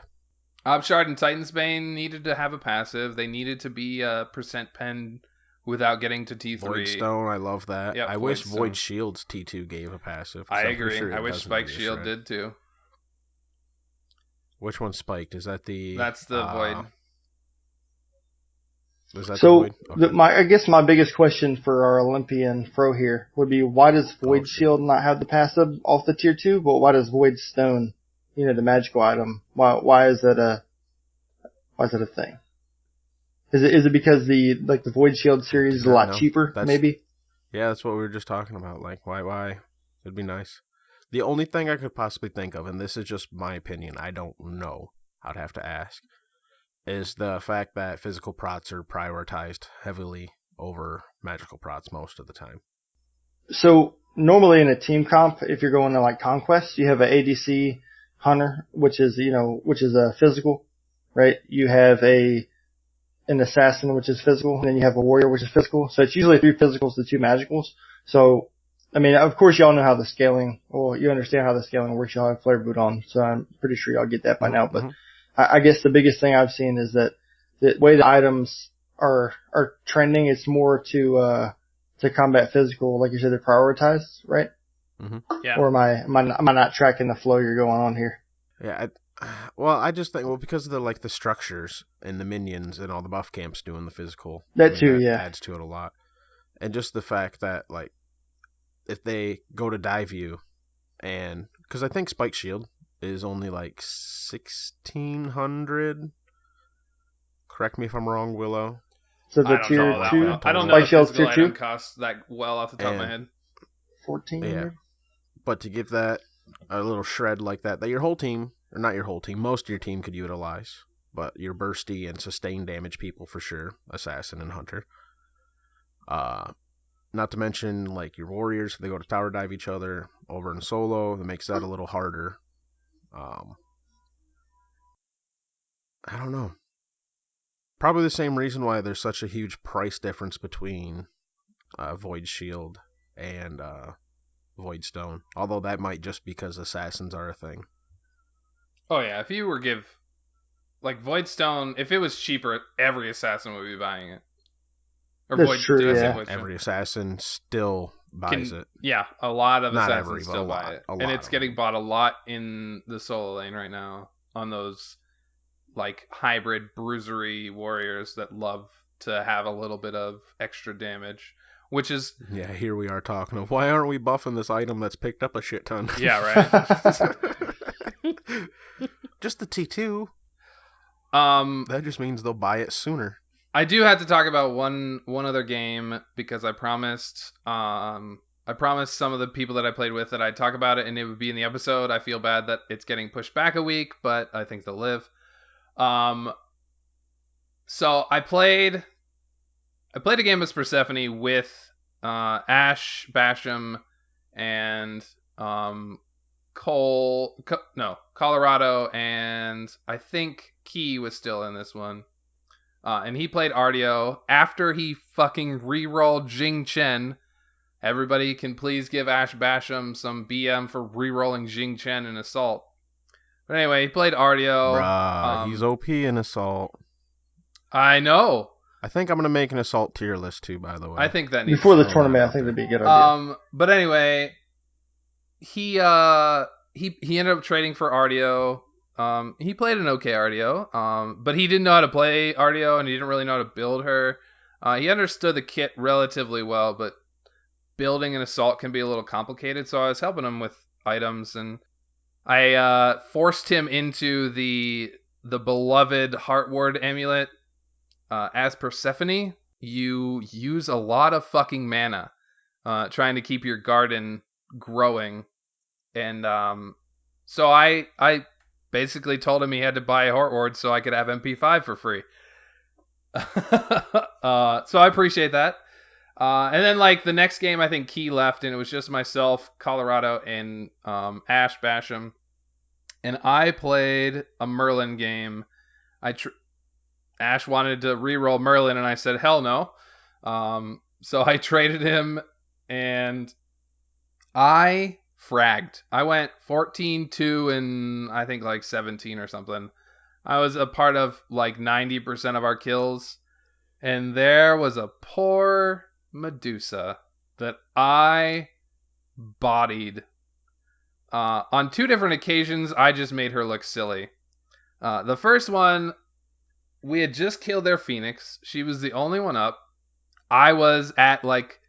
Obshard and Titansbane needed to have a passive. They needed to be a percent pen without getting to T3. Voidstone, I love that. Yep, I wish Voidstone. Void Shield's T2 gave a passive. I so I'm pretty agree. sure I it wish doesn't Spike give a Shield shred. did too. Which one's spiked? Is that the... That's the Void. Is that So the Void? Okay. I guess my biggest question for our Olympian Fro here would be, why does Void shit. Shield not have the passive off the tier 2, but why does Void Stone, you know, the magical item, why is that a thing? Is it because the Void Shield series is a lot No, cheaper, that's- maybe? Yeah, that's what we were just talking about. Like, why? It'd be nice. The only thing I could possibly think of, and this is just my opinion, I don't know, I'd have to ask, is the fact that physical prots are prioritized heavily over magical prots most of the time. So normally in a team comp, if you're going to like Conquest, you have an ADC Hunter, which is a physical, right? You have an Assassin, which is physical, and then you have a Warrior, which is physical. So it's usually 3 physicals to 2 magicals. So, I mean, of course y'all know how the scaling, or you understand how the scaling works. Y'all have Flare Boot on, so I'm pretty sure y'all get that by now. But I guess the biggest thing I've seen is that the way the items are trending, it's more to combat physical, like you said, they're prioritized, right? Yeah. Or am I not tracking the flow you're going on here? Yeah, I just think, because of the structures and the minions and all the buff camps doing the physical. That too, yeah. Adds to it a lot. And just the fact that, like, if they go to dive you, and, because I think Spike Shield is only like 1,600. Correct me if I'm wrong, Willow. So the I don't tier know that 2, one. I don't know Spike the Shield's physical tier 2, item costs that well off the top of my head. 1,400. Yeah. But to give that a little shred like that your whole team, or not your whole team, most of your team could utilize, but your bursty and sustained damage people for sure, Assassin and Hunter. Not to mention, like, your warriors, they go to tower dive each other over in solo. That makes that a little harder. I don't know. Probably the same reason why there's such a huge price difference between Void Shield and Void Stone. Although that might just because assassins are a thing. Oh yeah, if you were like Void Stone, if it was cheaper, every assassin would be buying it. Or That's Void, true, did I say yeah. Void Stone? Every assassin still buys it. Yeah, a lot of Not assassins every, but still a buy lot, it. a And lot it's of getting them. bought a lot in the solo lane right now on those, like, hybrid bruisery warriors that love to have a little bit of extra damage, which is... Yeah, here we are talking of, why aren't we buffing this item that's picked up a shit ton? Yeah, right. Just the T2. Um, That just means they'll buy it sooner. I do have to talk about one other game because I promised some of the people that I played with that I'd talk about it and it would be in the episode. I feel bad that it's getting pushed back a week, but I think they'll live. So I played a game of Persephone with Ash, Basham, and Colorado, and I think Key was still in this one. And he played Ardeo after he fucking rerolled Jing Chen. Everybody can please give Ash Basham some BM for rerolling Jing Chen in Assault. But anyway, he played Ardeo. Bruh, he's OP in Assault. I know. I think I'm going to make an Assault tier list too, by the way. I think that needs Before the throw tournament, that I think out that'd be a good idea. But anyway, he ended up trading for Ardeo. He played an okay Ardeo, but he didn't know how to play Ardeo, and he didn't really know how to build her. He understood the kit relatively well, but building an Assault can be a little complicated, so I was helping him with items, and I forced him into the the beloved Heart Ward amulet, as Persephone, you use a lot of fucking mana trying to keep your garden growing. And so I basically told him he had to buy a Heart Ward so I could have MP5 for free. So I appreciate that. And then like the next game, I think Key left, and it was just myself, Colorado, and Ash Basham. And I played a Merlin game. Ash wanted to reroll Merlin, and I said, hell no. So I traded him, and I fragged. I went 14-2 and I think like 17 or something. I was a part of like 90% of our kills. And there was a poor Medusa that I bodied. On 2 different occasions, I just made her look silly. The first one, we had just killed their Phoenix. She was the only one up. I was at like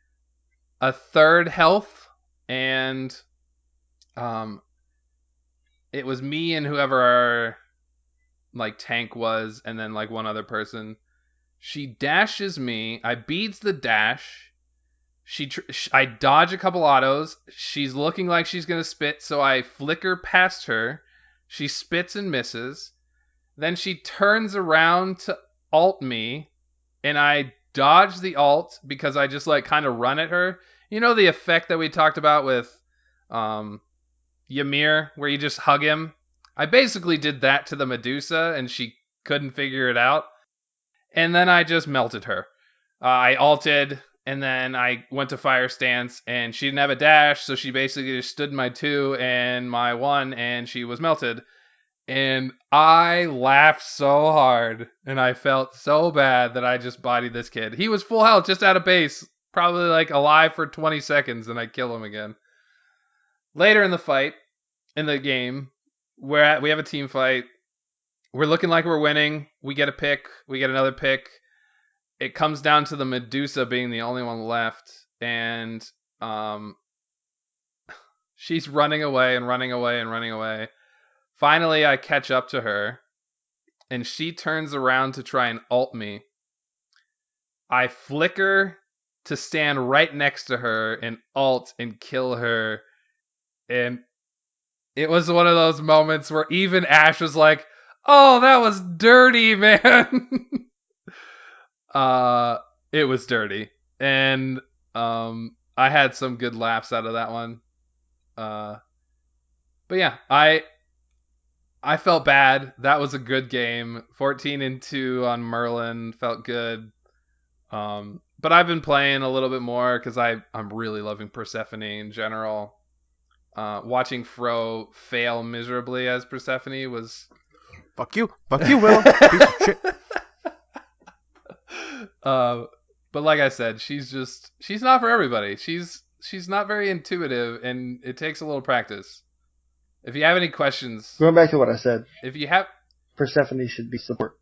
a third health, and it was me and whoever our like tank was, and then like one other person. She dashes me. I beats the dash. I dodge a couple autos. She's looking like she's gonna spit, so I flicker past her. She spits and misses. Then she turns around to ult me, and I dodge the ult because I just like kind of run at her. You know the effect that we talked about with Ymir, where you just hug him? I basically did that to the Medusa, and she couldn't figure it out. And then I just melted her. I ulted, and then I went to fire stance, and she didn't have a dash, so she basically just stood my 2 and my 1, and she was melted. And I laughed so hard, and I felt so bad that I just bodied this kid. He was full health, just out of base, probably like alive for 20 seconds, and I kill him again. Later in the fight, in the game, we have a team fight. We're looking like we're winning. We get a pick. We get another pick. It comes down to the Medusa being the only one left, and she's running away and running away and running away. Finally, I catch up to her, and she turns around to try and ult me. I flicker to stand right next to her and ult and kill her. And it was one of those moments where even Ash was like, oh, that was dirty, man. It was dirty. And I had some good laughs out of that one. But yeah, I felt bad. That was a good game. 14-2 on Merlin felt good. But I've been playing a little bit more because I'm really loving Persephone in general. Watching Fro fail miserably as Persephone was... Fuck you, Willow. Piece of shit. But like I said, she's not for everybody. She's not very intuitive, and it takes a little practice. If you have any questions... Going back to what I said. If you have... Persephone should be support.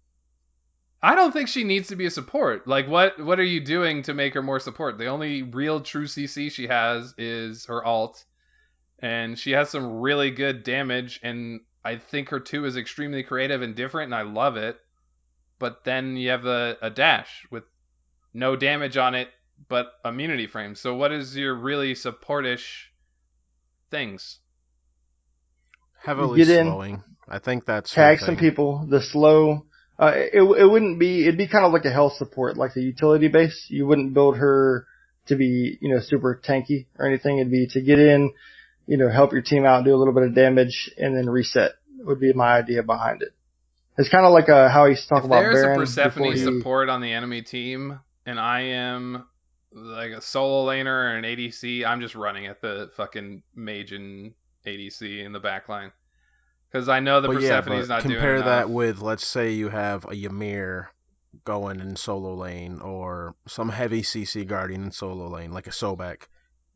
I don't think she needs to be a support. Like, what are you doing to make her more support? The only real true CC she has is her ult. And she has some really good damage, and I think her 2 is extremely creative and different, and I love it. But then you have a dash with no damage on it, but immunity frame. So what is your really supportish things? Heavily slowing. I think that's tag some people. The slow, it wouldn't be. It'd be kind of like a health support, like the utility base. You wouldn't build her to be, super tanky or anything. It'd be to get in, help your team out, do a little bit of damage, and then reset. Would be my idea behind it. It's kind of like how he's talking about Baron. If there's a Persephone support on the enemy team, and I am like a solo laner or an ADC, I'm just running at the fucking mage and ADC in the backline. Because I know the Persephone's not doing enough. Compare that with, let's say you have a Ymir going in solo lane, or some heavy CC guardian in solo lane, like a Sobek,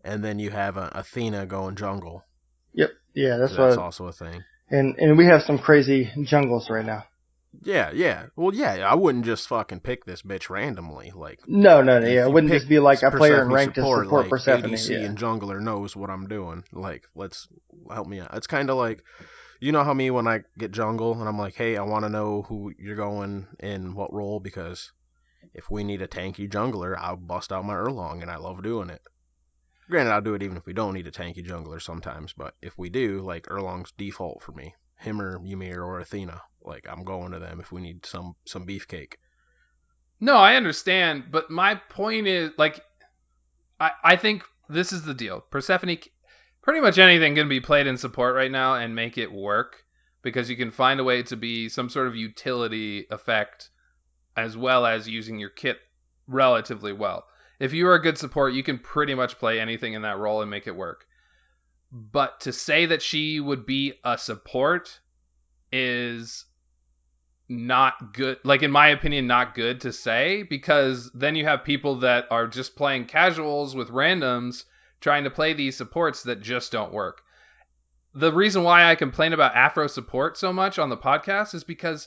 and then you have an Athena going jungle. Yep. Yeah, that's also a thing. And we have some crazy jungles right now. Yeah. Well, yeah, I wouldn't just fucking pick this bitch randomly. Like, no. Yeah, it wouldn't just be like a player in ranked to support like Persephone. ADC and jungler knows what I'm doing. Like, let's help me out. It's kind of like, You know how me when I get jungle and I'm like, hey, I want to know who you're going in what role because if we need a tanky jungler, I'll bust out my Erlong and I love doing it. Granted, I'll do it even if we don't need a tanky jungler sometimes, but if we do, like Erlong's default for me. Him or Ymir or Athena. Like I'm going to them if we need some beefcake. No, I understand, but my point is, like, I think this is the deal. Persephone, pretty much anything can be played in support right now and make it work because you can find a way to be some sort of utility effect as well as using your kit relatively well. If you are a good support, you can pretty much play anything in that role and make it work. But to say that she would be a support is not good, like in my opinion, not good to say, because then you have people that are just playing casuals with randoms trying to play these supports that just don't work. The reason why I complain about Afro support so much on the podcast is because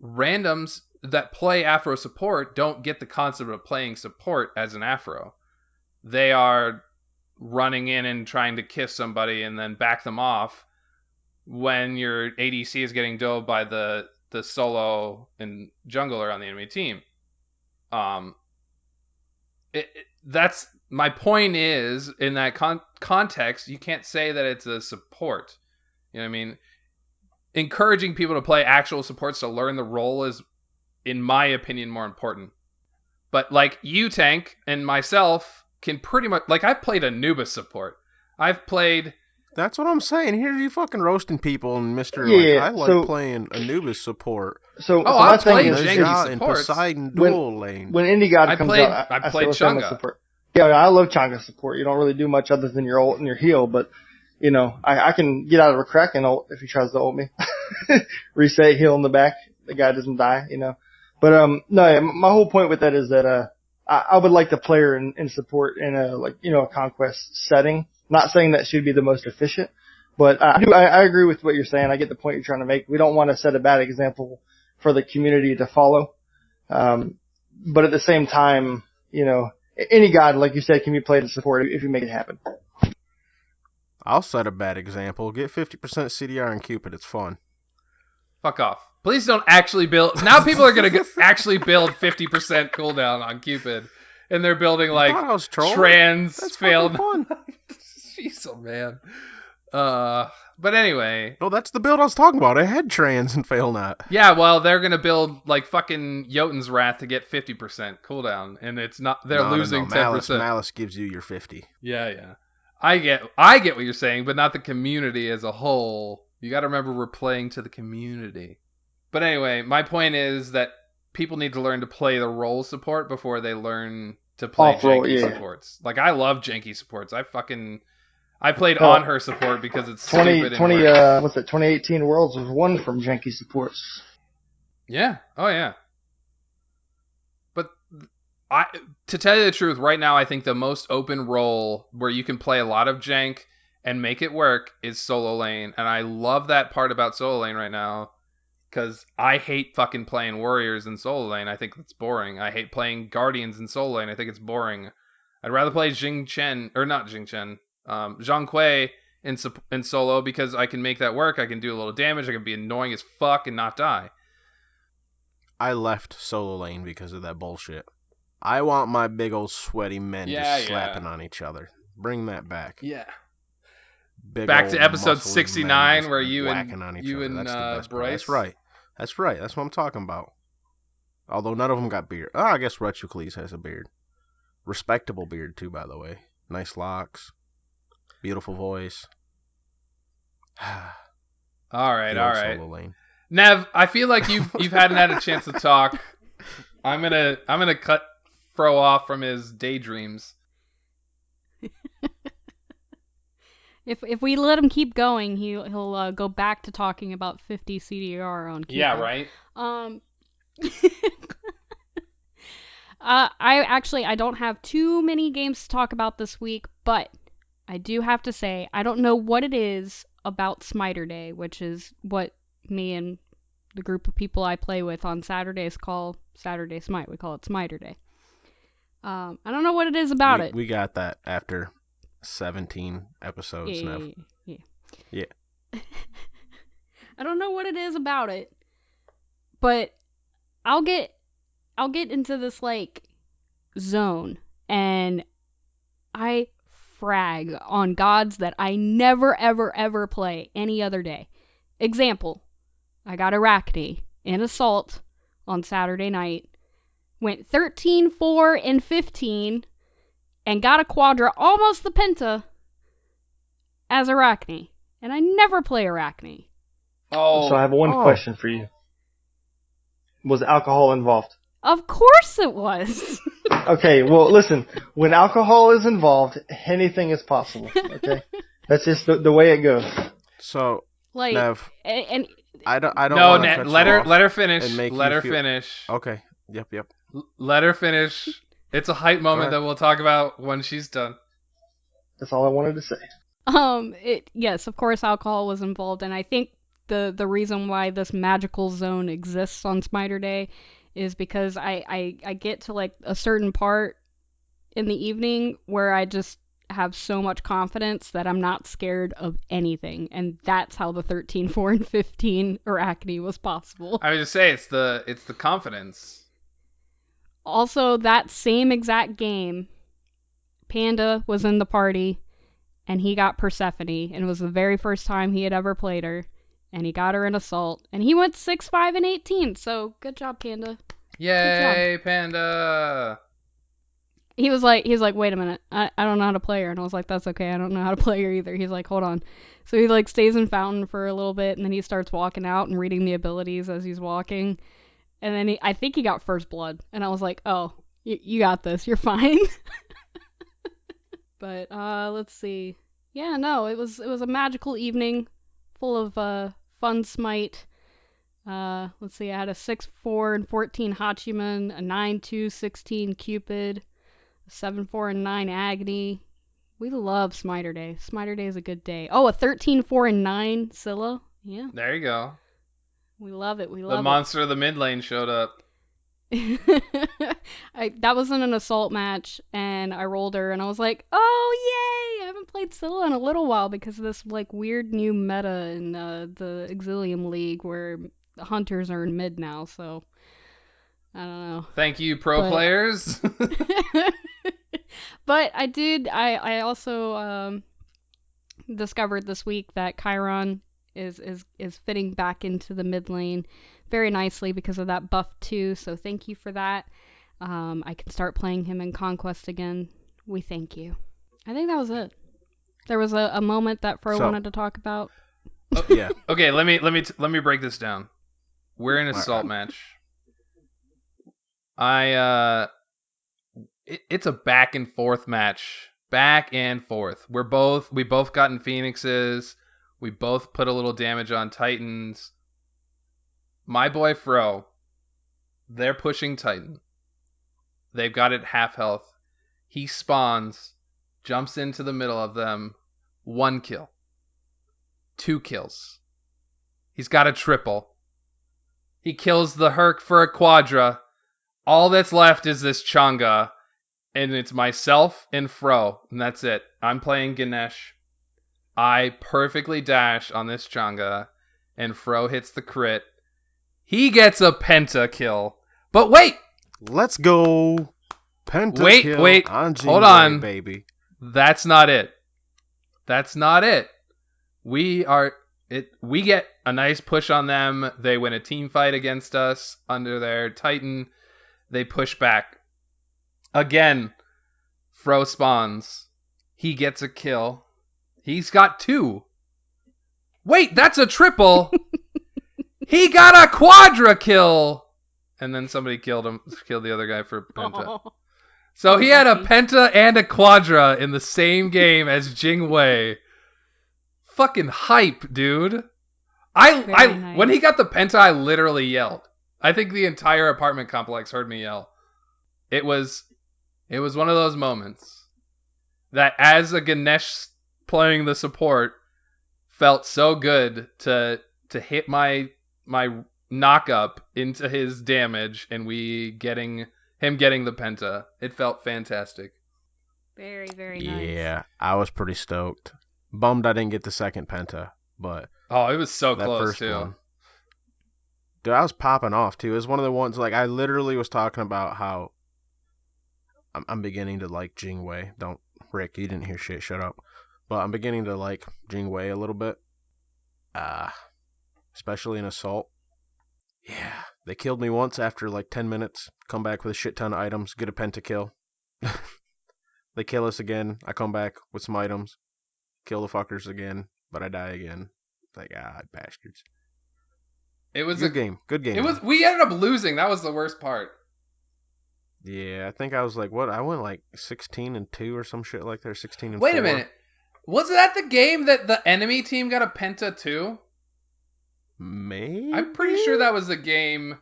randoms that play Afro support don't get the concept of playing support as an Afro. They are running in and trying to kiss somebody and then back them off when your ADC is getting dove by the solo and jungler on the enemy team. That's my point is, in that context, you can't say that it's a support. You know what I mean? Encouraging people to play actual supports to learn the role is, in my opinion, more important. But like you, Tank, and myself can pretty much, like, I've played Anubis support. I've played... That's what I'm saying. Here you fucking roasting people and Mr. Yeah, I like playing Anubis support. So I played is, Janky and support. Poseidon dual lane. When Indie God comes out, I played Chang'e Chang'e. support. Yeah, I love Chang'e support. You don't really do much other than your ult and your heal, but you know, I can get out of a crack and ult if he tries to ult me. Reset, heal in the back. The guy doesn't die, you know. But no, my whole point with that is that I would like to play her in support in a, like, you know, a conquest setting. Not saying that she'd be the most efficient, but I agree with what you're saying. I get the point you're trying to make. We don't want to set a bad example for the community to follow. But at the same time, you know, any god, like you said, can be played in support if you make it happen. I'll set a bad example. Get 50% CDR in Cupid. It's fun. Fuck off. Please don't actually build... Now people are going to actually build 50% cooldown on Cupid. And they're building, like, trans That's failed... fun. Jeez, oh man. But anyway... No, that's the build I was talking about. I had trans and fail not. Yeah, well, they're going to build, like, fucking Jotun's Wrath to get 50% cooldown. And it's not... They're losing 10%. Malice gives you your 50. Yeah. I get what you're saying, but not the community as a whole. You got to remember we're playing to the community. But anyway, my point is that people need to learn to play the role support before they learn to play janky supports. Like, I love janky supports. I played on her support because it's stupid. 2018 Worlds was won from janky supports. Yeah. Oh yeah. But to tell you the truth, right now I think the most open role where you can play a lot of jank and make it work is solo lane, and I love that part about solo lane right now. Because I hate fucking playing warriors in solo lane. I think it's boring. I hate playing guardians in solo lane. I think it's boring. I'd rather play Zhang Kui in solo because I can make that work. I can do a little damage. I can be annoying as fuck and not die. I left solo lane because of that bullshit. I want my big old sweaty men just slapping on each other. Bring that back. Yeah. Back to episode 69 where you and Bryce. Bryce. That's right. That's what I'm talking about. Although none of them got beard. Oh, I guess Retrucles has a beard. Respectable beard too, by the way. Nice locks. Beautiful voice. All right. Nev, I feel like you've hadn't had a chance to talk. I'm gonna cut Fro off from his daydreams. If we let him keep going, he'll go back to talking about 50 CDR on Cupid. Yeah, right. I don't have too many games to talk about this week, but I do have to say I don't know what it is about Smiter Day, which is what me and the group of people I play with on Saturdays call Saturday Smite. We call it Smiter Day. I don't know what it is about it. We got that after 17 episodes now. Yeah. I don't know what it is about it, but I'll get into this like zone and I frag on gods that I never ever ever play any other day. Example, I got Arachne in Assault on Saturday night, went 13, 4, and 15, and got a Quadra, almost the Penta, as Arachne. And I never play Arachne. Oh, So I have one question for you. Was alcohol involved? Of course it was. Okay, well, listen. When alcohol is involved, anything is possible. Okay, that's just the way it goes. So, Like, Nev, and I don't no, want to cut let you her off let her finish. and make Let you her feel- finish. Okay. Yep. Let her finish. It's a hype moment ahead. that we'll talk about when she's done. That's all I wanted to say. yes, of course alcohol was involved, and I think the reason why this magical zone exists on Smiter Day is because I get to like a certain part in the evening where I just have so much confidence that I'm not scared of anything, and that's how the 13, 4, and 15 Arachne was possible. I would just say it's the confidence. Also, that same exact game, Panda was in the party, and he got Persephone, and it was the very first time he had ever played her, and he got her in Assault, and he went 6, 5, and 18, so good job, Panda. Yay, Panda! He was like, wait a minute, I don't know how to play her, and I was like, that's okay, I don't know how to play her either. He's like, hold on. So he like stays in Fountain for a little bit, and then he starts walking out and reading the abilities as he's walking, and then I think he got First Blood, and I was like, oh, you got this, you're fine. But let's see. Yeah, no, it was a magical evening, full of fun smite. Let's see, I had a 6, 4, and 14 Hachiman, a 9, 2, 16 Cupid, a 7, 4, and 9 Agni. We love Smiter Day. Smiter Day is a good day. Oh, a 13, 4, and 9 Scylla. Yeah, There you go. we love it. We The love monster of the mid lane showed up. that was in an Assault match, and I rolled her, and I was like, oh, yay! I haven't played Scylla in a little while because of this, like, weird new meta in the Exilium League where the hunters are in mid now, so I don't know. Thank you, pro players. But I also discovered this week that Chiron is fitting back into the mid lane very nicely because of that buff too, so thank you for that. I can start playing him in Conquest again. We thank you. I think that was it. There was a moment that Fro wanted to talk about. Oh, yeah. Okay, let me break this down. We're in an Assault match. It's a back and forth match. Back and forth. We both gotten Phoenixes. We both put a little damage on Titans. My boy Fro, they're pushing Titan. They've got it half health. He spawns, jumps into the middle of them. 1 kill. 2 kills. He's got a triple. He kills the Herc for a quadra. All that's left is this Chang'e. And it's myself and Fro. And that's it. I'm playing Ganesh. I perfectly dash on this Chang'e. And Fro hits the crit. He gets a penta kill. But wait! Let's go. Pentakill Wait. on Hold on. baby. That's not it. We get a nice push on them. They win a team fight against us under their Titan. They push back. Again, Fro spawns. He gets a kill. He's got 2. Wait, that's a triple. He got a quadra kill. And then somebody killed the other guy for penta. Oh. So he had a penta and a quadra in the same game as Jing Wei. Fucking hype, dude. Very nice. When he got the penta, I literally yelled. I think the entire apartment complex heard me yell. It was one of those moments that as a Ganesh playing the support felt so good to hit my knock up into his damage and him getting the penta. It felt fantastic. Very, very nice. Yeah, I was pretty stoked. Bummed I didn't get the second penta, but Oh, it was so That close first too. one. Dude, I was popping off too. It was one of the ones like I literally was talking about how I'm beginning to like Jingwei. Don't, Rick, you didn't hear shit. Shut up. But I'm beginning to like Jingwei a little bit. Especially in assault. Yeah, they killed me once after like 10 minutes. Come back with a shit ton of items. Get a pentakill. They kill us again. I come back with some items. Kill the fuckers again. But I die again. Like, bastards. It was Good game. Good game. It was. We ended up losing. That was the worst part. Yeah, I think I was like, what? I went like 16-2 or some shit like that. 16-4. Wait a minute. Was that the game that the enemy team got a penta too? Maybe? I'm pretty sure that was the game.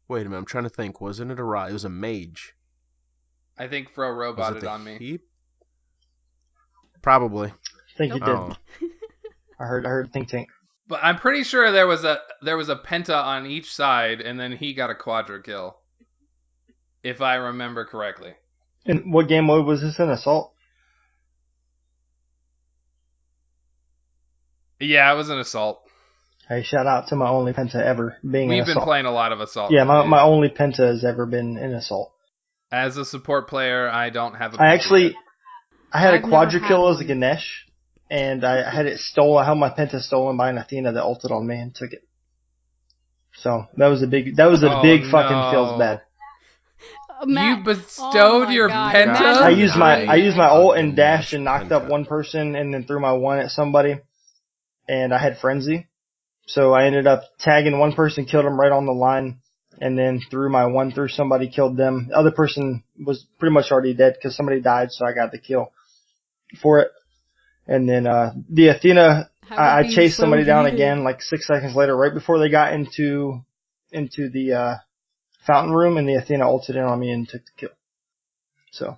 Wait a minute, I'm trying to think. Wasn't it a rod? It was a mage. I think Fro Was roboted it the on me. heap? Probably. I think you did. Oh. I heard think tank. But I'm pretty sure there was a penta on each side, and then he got a quadra kill. If I remember correctly. And what game mode was this in? Assault? Yeah, it was an assault. Hey, shout out to my only penta ever being We've in been assault. playing a lot of assault. Yeah, my only penta has ever been in assault. As a support player, I don't have a I penta actually, yet. I had I've a never quadra had kill as a one. Ganesh, and I had it stolen. I had my penta stolen by an Athena that ulted on me and took it. So that was a big Oh, fucking no. feels bad. You Matt, bestowed my your God, penta? imagine I used my dying. ult and Ganesh dashed and knocked up penta. one person and then threw my one at somebody, and I had frenzy. So I ended up tagging one person, killed him right on the line, and then threw my one through somebody, killed them. The other person was pretty much already dead because somebody died, so I got the kill for it. And then the Athena, I chased somebody down again like 6 seconds later, right before they got into the fountain room, and the Athena ulted in on me and took the kill. So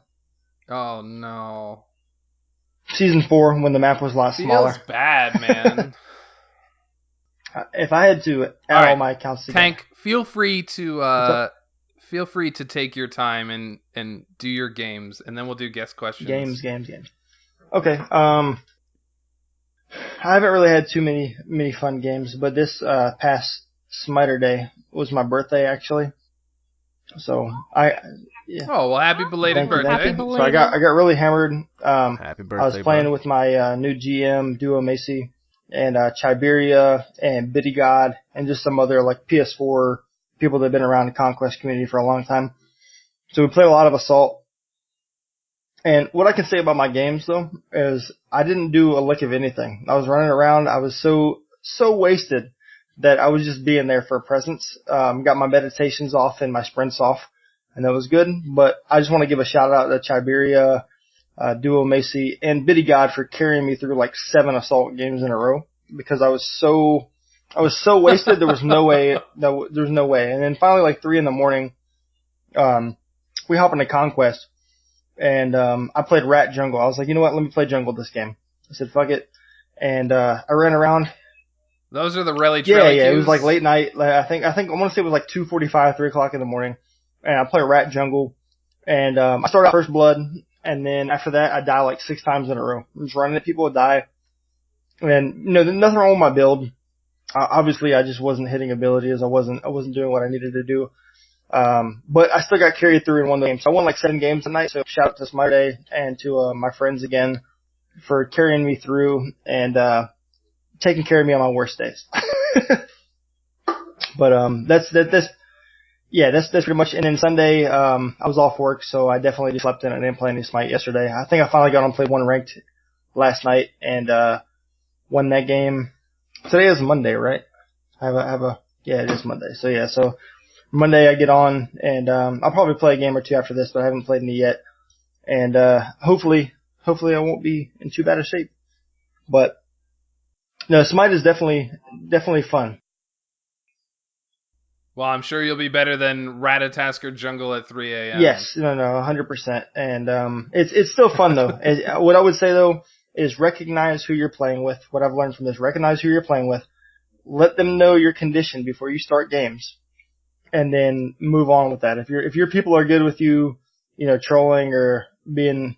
Oh, no. season 4, when the map was a lot smaller. Feels bad, man. If I had to add Alright, all my accounts together. Tank, feel free to up? take your time and do your games, and then we'll do guest questions. Games. Okay. I haven't really had too many fun games, but this past Smiter Day was my birthday actually. So Oh, well, happy belated thank you, birthday. thank you. Happy So I got really hammered. Happy birthday, I was playing bud. with my new GM Duo Macy and Chiberia and Biddy God and just some other like PS4 people that have been around the Conquest community for a long time. So we played a lot of Assault. And what I can say about my games though is I didn't do a lick of anything. I was running around. I was so wasted that I was just being there for a presence. Got my meditations off and my sprints off, and that was good. But I just want to give a shout out to Chiberia, Duo Macy, and Biddy God for carrying me through like 7 Assault games in a row because I was so wasted. There was no way. There's no way. And then finally, like 3 a.m, we hop into Conquest. And I played Rat Jungle. I was like, you know what? Let me play Jungle this game. I said, fuck it. And I ran around. Those are the really Yeah. queues. It was like late night. Like, I think I want to say it was like 2:45, 3 o'clock in the morning. And I played Rat Jungle. And I started out first blood. And then after that, I die like 6 times in a row. I'm just running at people that die. And there's nothing wrong with my build. Obviously, I just wasn't hitting abilities. I wasn't doing what I needed to do. But I still got carried through in one game. So I won like 7 games tonight. So shout out to Smart Day and to my friends again for carrying me through and taking care of me on my worst days. But that's pretty much. And then Sunday I was off work, so I definitely just slept in. I didn't play any Smite yesterday. I think I finally got on and played 1 ranked last night and won that game. Today is Monday, right? Yeah, it is Monday. So Monday I get on and I'll probably play a game or 2 after this, but I haven't played any yet. And hopefully I won't be in too bad a shape. But no, Smite is definitely fun. Well, I'm sure you'll be better than Ratatasker Jungle at 3 a.m. Yes, no, 100%. And it's still fun though. What I would say though is recognize who you're playing with. What I've learned from this, recognize who you're playing with. Let them know your condition before you start games. And then move on with that. If your people are good with you, trolling or being,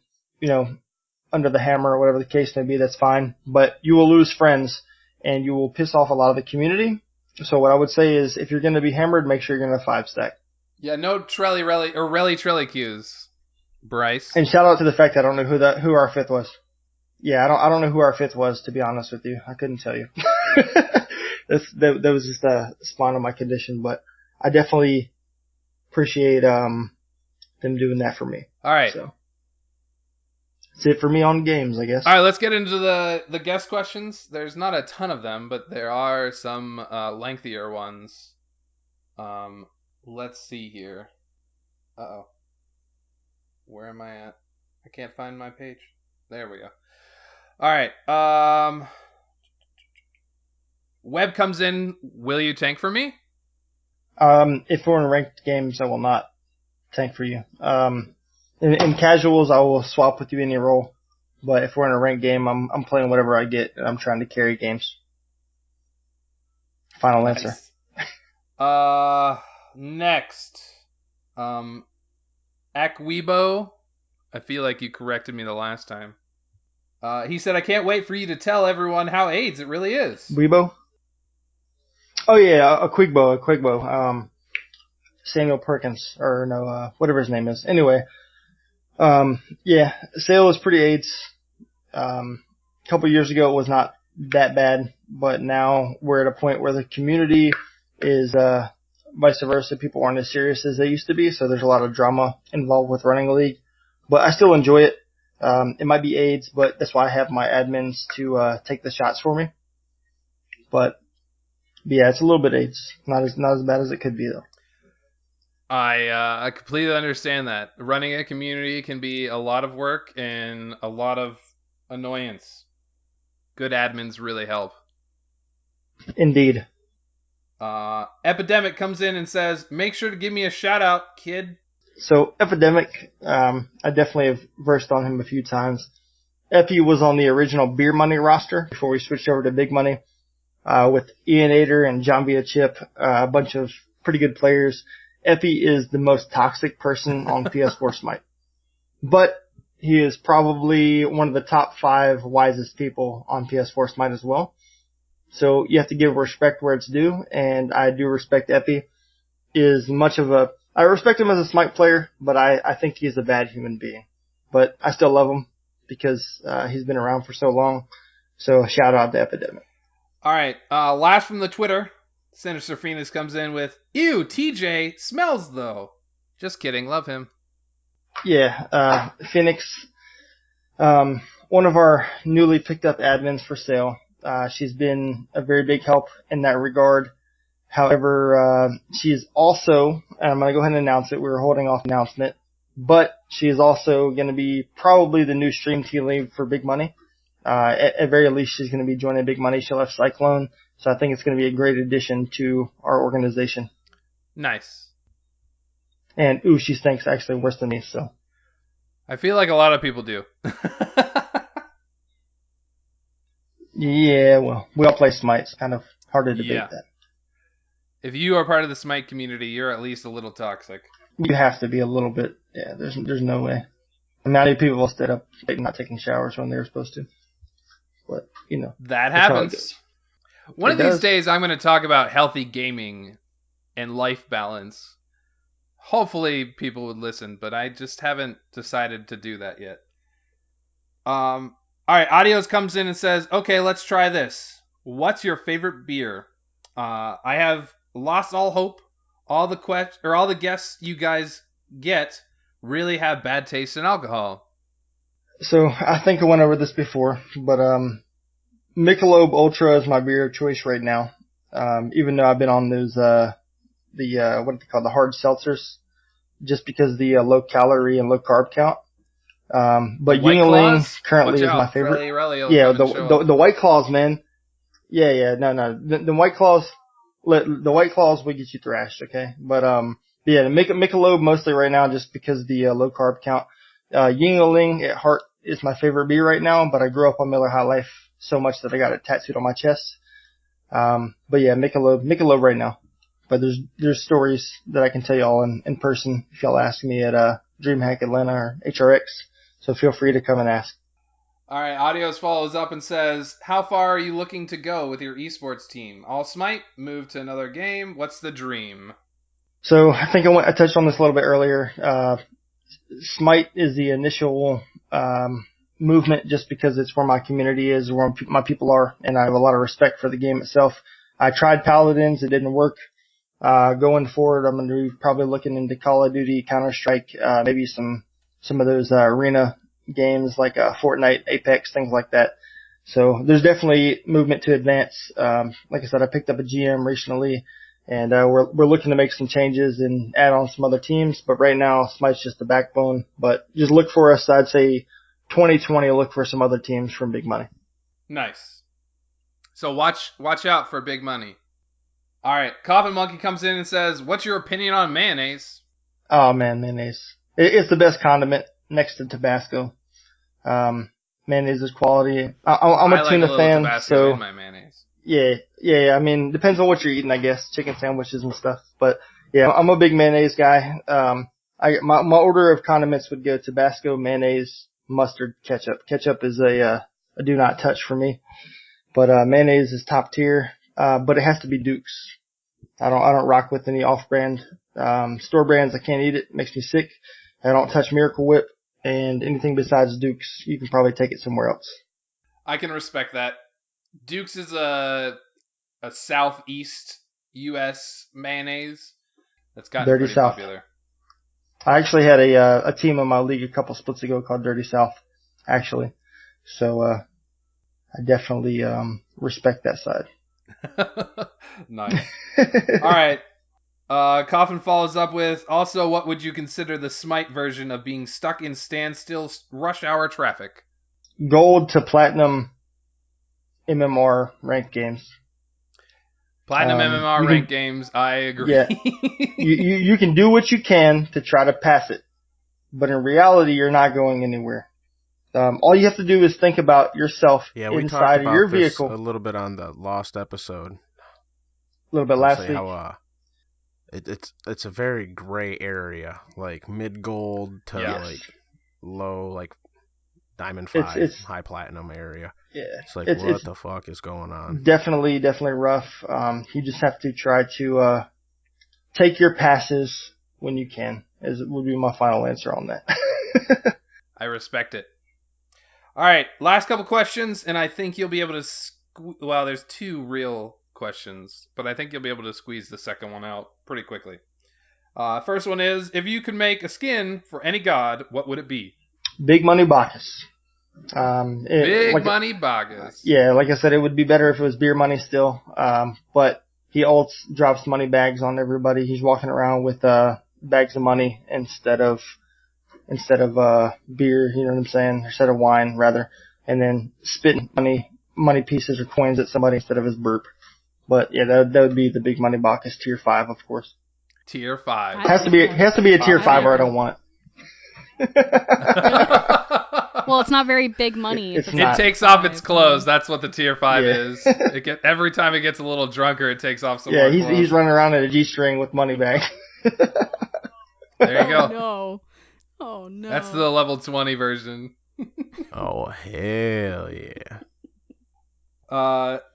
under the hammer or whatever the case may be, that's fine. But you will lose friends and you will piss off a lot of the community. So what I would say is, if you're going to be hammered, make sure you're going to 5-stack. Yeah, no Trelly Relly or Relly Trelly queues, Bryce. And shout out to the fact that I don't know who our 5th was. Yeah, I don't know who our 5th was, to be honest with you. I couldn't tell you. that was just a spawn of my condition, but I definitely appreciate them doing that for me. All right. So that's it for me on games, I guess. All right, let's get into the guest questions. There's not a ton of them, but there are some lengthier ones. Let's see here. Uh-oh. Where am I at? I can't find my page. There we go. All right. Webb comes in. Will you tank for me? If we're in ranked games, I will not tank for you. In casuals, I will swap with you any role. But if we're in a ranked game, I'm playing whatever I get, and I'm trying to carry games. Final answer. Next. Akwebo. I feel like you corrected me the last time. He said, I can't wait for you to tell everyone how AIDS it really is. Weibo? Oh yeah, a Quigbo. Samuel Perkins, or no, whatever his name is. Anyway, yeah, Sale was pretty AIDS. A couple years ago it was not that bad, but now we're at a point where the community is, vice versa. People aren't as serious as they used to be, so there's a lot of drama involved with running a league. But I still enjoy it. It might be AIDS, but that's why I have my admins to take the shots for me. But yeah, it's a little bit AIDS. Not as bad as it could be though. I completely understand that. Running a community can be a lot of work and a lot of annoyance. Good admins really help. Indeed. Epidemic comes in and says, make sure to give me a shout out, kid. So Epidemic, I definitely have versed on him a few times. Epi was on the original Beer Money roster before we switched over to Big Money, with Ian Ader and John Via Chip, a bunch of pretty good players. Epi is the most toxic person on PS4 Smite. But he is probably one of the top 5 wisest people on PS4 Smite as well. So you have to give respect where it's due, and I do respect Epi. I respect him as a Smite player, but I think he's a bad human being. But I still love him because he's been around for so long. So shout out to Epidemic. All right, last from the Twitter, Sinister Phoenix comes in with, ew, TJ smells though. Just kidding, love him. Yeah, Phoenix, one of our newly picked up admins for sale. She's been a very big help in that regard. However, she is also, and I'm going to go ahead and announce it, we were holding off announcement, but she is also going to be probably the new stream team lead for Big Money. At very least, she's going to be joining Big Money. She'll have Cyclone, so I think it's going to be a great addition to our organization. Nice. And, she stinks actually worse than me, so. I feel like a lot of people do. Yeah, well, we all play Smite. It's kind of hard to debate that. If you are part of the Smite community, you're at least a little toxic. You have to be a little bit. Yeah, there's no way. I mean, how many people will stay up late not taking showers when they were supposed to? But, that happens. One of these days, I'm going to talk about healthy gaming and life balance. Hopefully, people would listen, but I just haven't decided to do that yet. All right, Adios comes in and says, okay, let's try this. What's your favorite beer? I have lost all hope. All the guests you guys get really have bad taste in alcohol. So I think I went over this before, but Michelob Ultra is my beer of choice right now. Even though I've been on those what are they called, the hard seltzers, just because the low calorie and low carb count. But Yingling currently is my favorite. Yeah, the White Claws, man. Yeah, no. The White Claws, the White Claws will get you thrashed, okay? But, yeah, the Michelob mostly right now just because of the low carb count. Yingling at heart is my favorite beer right now, but I grew up on Miller High Life so much that I got it tattooed on my chest. But yeah, Michelob right now. But there's stories that I can tell y'all in person if y'all ask me at DreamHack Atlanta or HRX. So feel free to come and ask. All right, Audios follows up and says, how far are you looking to go with your esports team? All smite, move to another game. What's the dream? So I think I touched on this a little bit earlier. Smite is the initial movement just because it's where my community is, where my people are, and I have a lot of respect for the game itself. I tried Paladins. It didn't work. Going forward, I'm going to be probably looking into Call of Duty, Counter-Strike, maybe some of those arena games like Fortnite, Apex, things like that. So there's definitely movement to advance. Like I said, I picked up a GM recently, and we're looking to make some changes and add on some other teams. But right now, Smite's just the backbone. But just look for us. I'd say 2020. Look for some other teams from Big Money. Nice. So watch out for big money. All right, Coffin Monkey comes in and says, what's your opinion on mayonnaise? Oh man, mayonnaise. It's the best condiment next to Tabasco. Mayonnaise is quality. I'm a tuna fan, Tabasco so in my mayonnaise. yeah. I mean, depends on what you're eating, I guess. Chicken sandwiches and stuff. But yeah, I'm a big mayonnaise guy. My order of condiments would go Tabasco, mayonnaise, mustard, ketchup. Ketchup is a do not touch for me. But mayonnaise is top tier. But it has to be Duke's. I don't rock with any off-brand store brands. I can't eat it. It makes me sick. I don't touch Miracle Whip, and anything besides Duke's, you can probably take it somewhere else. I can respect that. Duke's is a southeast U.S. mayonnaise that's gotten Dirty pretty South. popular. I actually had a team in my league a couple splits ago called Dirty South, actually. So I definitely respect that side. Nice. All right. Coffin follows up with, also, what would you consider the Smite version of being stuck in standstill rush hour traffic? Gold to platinum MMR ranked games. Platinum MMR ranked games, I agree. Yeah. you can do what you can to try to pass it, but in reality, you're not going anywhere. All you have to do is think about yourself inside of your vehicle. A little bit on the Lost episode. A little bit last week. How, it's a very gray area, like mid gold to like low, like Diamond 5, it's high platinum area. Yeah, it's like what the fuck is going on? Definitely rough. You just have to try to take your passes when you can. Would be my final answer on that. I respect it. All right, last couple questions, and I think you'll be able to. Well, there's two real questions, but I think you'll be able to squeeze the second one out pretty quickly. First one is, if you could make a skin for any god, what would it be? Big Money Bacchus. Money Bacchus. Yeah, like I said, it would be better if it was beer money still. But he ults, drops money bags on everybody. He's walking around with bags of money instead of beer, you know what I'm saying? Instead of wine, rather. And then spitting money pieces or coins at somebody instead of his burp. But yeah, that would be the Big Money Bacchus, tier 5, of course. Tier 5. Has to be a tier 5 or I don't want it. Well, it's not very big money. It takes off its clothes. That's what the tier 5 is. Every time it gets a little drunker, it takes off some more clothes. He's running around in a G-string with money bag. There you go. No. Oh, no. That's the level 20 version. Oh, hell yeah.